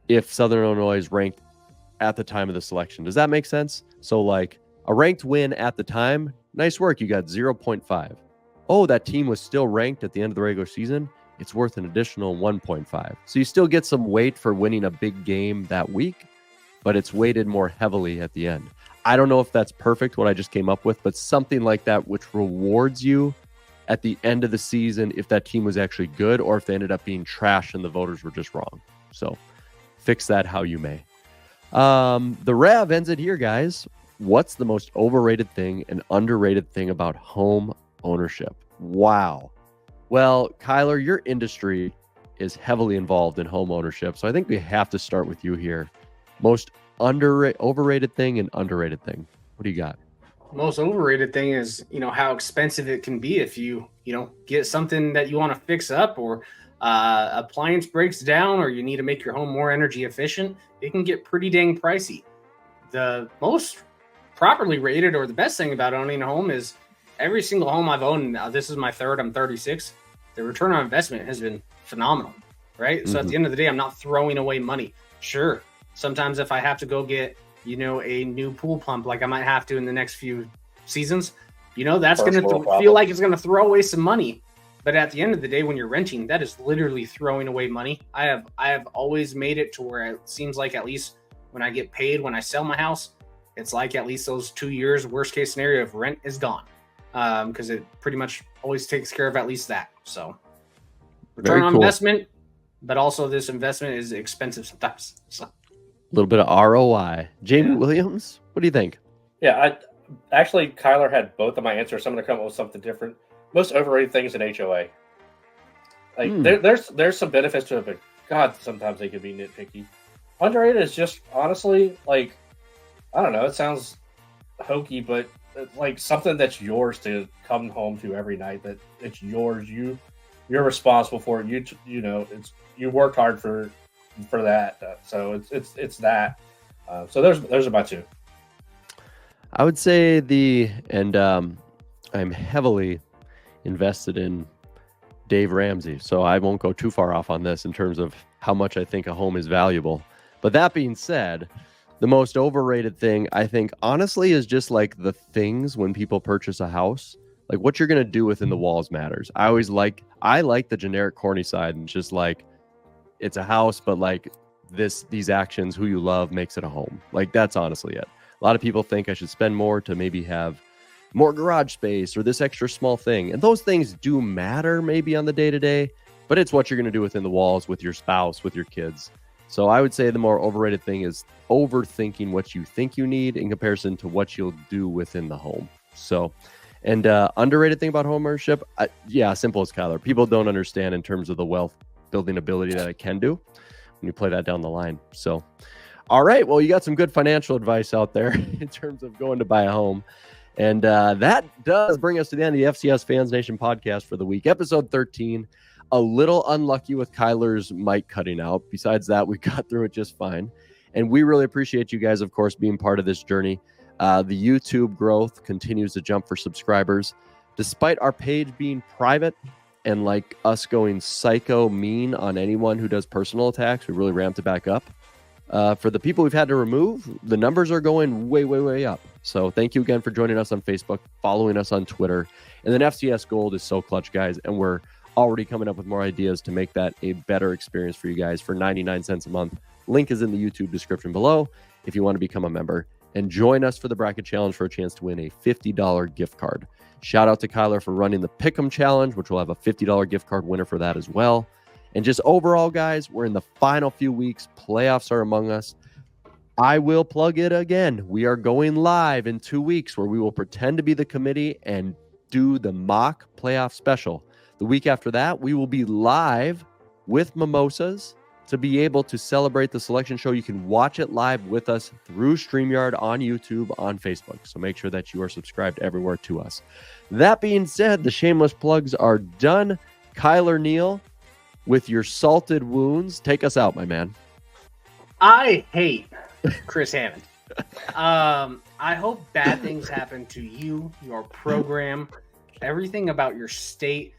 Speaker 2: if Southern Illinois is ranked at the time of the selection. Does that make sense? So like a ranked win at the time, nice work. You got 0.5. Oh, that team was still ranked at the end of the regular season. It's worth an additional 1.5. So you still get some weight for winning a big game that week, but it's weighted more heavily at the end. I don't know if that's perfect, what I just came up with, but something like that, which rewards you at the end of the season if that team was actually good or if they ended up being trash and the voters were just wrong. So fix that how you may. The Rev ends it here, guys. What's the most overrated thing and underrated thing about home ownership? Wow. Well, Kyler, your industry is heavily involved in home ownership, so I think we have to start with you here. Most overrated thing and underrated thing. What do you got?
Speaker 1: Most overrated thing is, how expensive it can be if you get something that you want to fix up, or appliance breaks down, or you need to make your home more energy efficient. It can get pretty dang pricey. The most properly rated, or the best thing about owning a home, is every single home I've owned. This is my third. I'm 36. The return on investment has been phenomenal, right? So at the end of the day, I'm not throwing away money. Sure, sometimes if I have to go get a new pool pump, like I might have to in the next few seasons, that's going to feel like it's going to throw away some money. But at the end of the day, when you're renting, that is literally throwing away money. I have always made it to where it seems like at least when I get paid, when I sell my house, it's like at least those 2 years, worst case scenario of rent is gone. Because it pretty much always takes care of at least that. So return on investment, but also this investment is expensive sometimes. So.
Speaker 2: A little bit of ROI. Jamie Williams, what do you think?
Speaker 5: Yeah, actually, Kyler had both of my answers. So I'm going to come up with something different. Most overrated things in HOA. There's some benefits to it, but God, sometimes they can be nitpicky. Underrated is just honestly I don't know. It sounds hokey, but it's like something that's yours to come home to every night. That it's yours. You're responsible for it. You worked hard for that. So it's that. So those are my two.
Speaker 2: I would say I'm heavily invested in Dave Ramsey. So I won't go too far off on this in terms of how much I think a home is valuable. But that being said, the most overrated thing I think honestly is just like the things when people purchase a house, like what you're going to do within the walls matters. I like the generic corny side and just like it's a house, but like these actions, who you love makes it a home. Like that's honestly it. A lot of people think I should spend more to maybe have more garage space or this extra small thing. And those things do matter maybe on the day-to-day, but it's what you're going to do within the walls with your spouse, with your kids. So I would say the more overrated thing is overthinking what you think you need in comparison to what you'll do within the home. So, and underrated thing about home ownership, simple as Kyler. People don't understand in terms of the wealth building ability that it can do when you play that down the line. So, all right, well, you got some good financial advice out there in terms of going to buy a home. And that does bring us to the end of the FCS Fans Nation podcast for the week, episode 13. A little unlucky with Kyler's mic cutting out. Besides that, we got through it just fine. And we really appreciate you guys, of course, being part of this journey. The YouTube growth continues to jump for subscribers. Despite our page being private and like us going psycho mean on anyone who does personal attacks, we really ramped it back up. For the people we've had to remove, the numbers are going way, way, way up. So thank you again for joining us on Facebook, following us on Twitter. And then FCS Gold is so clutch, guys. And we're already coming up with more ideas to make that a better experience for you guys for 99 cents a month. Link is in the YouTube description below if you want to become a member. And join us for the Bracket Challenge for a chance to win a $50 gift card. Shout out to Kyler for running the Pick'em Challenge, which will have a $50 gift card winner for that as well. And just overall, guys, we're in the final few weeks. Playoffs are among us. I will plug it again. We are going live in 2 weeks where we will pretend to be the committee and do the mock playoff special. The week after that, we will be live with mimosas to be able to celebrate the selection show. You can watch it live with us through StreamYard on YouTube, on Facebook. So make sure that you are subscribed everywhere to us. That being said, the shameless plugs are done. Kyler Neal, with your salted wounds, take us out, my man.
Speaker 1: I hate Chris Hammond. I hope bad things happen to you, your program, everything about your state,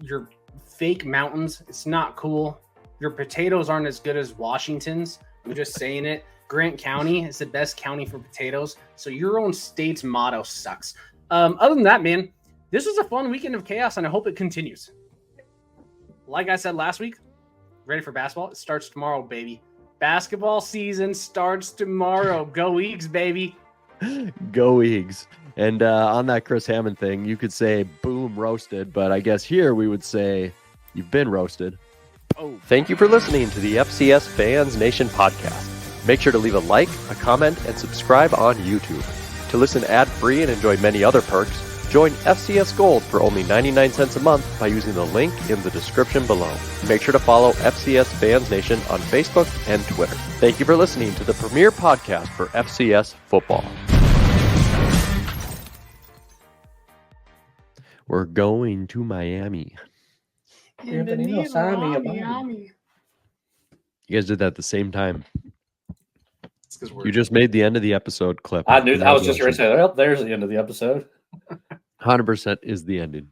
Speaker 1: your fake mountains. It's not cool. Your potatoes aren't as good as Washington's. I'm just saying it. Grant County is the best county for potatoes. So your own state's motto sucks. Other than that, man, this was a fun weekend of chaos, and I hope it continues. Like I said last week, ready for basketball? It starts tomorrow, baby. Basketball season starts tomorrow. Go Eags, baby.
Speaker 2: Go Eags. And on that Chris Hammond thing, you could say, boom, roasted. But I guess here we would say, you've been roasted. Oh. Thank you for listening to the FCS Fans Nation podcast. Make sure to leave a like, a comment, and subscribe on YouTube. To listen ad-free and enjoy many other perks, join FCS Gold for only 99 cents a month by using the link in the description below. Make sure to follow FCS Fans Nation on Facebook and Twitter. Thank you for listening to the premier podcast for FCS football. We're going to Miami. You guys did that at the same time. You just made the end of the episode clip.
Speaker 5: I knew. I was just going to say, well, there's the end of the episode.
Speaker 2: 100% is the ending.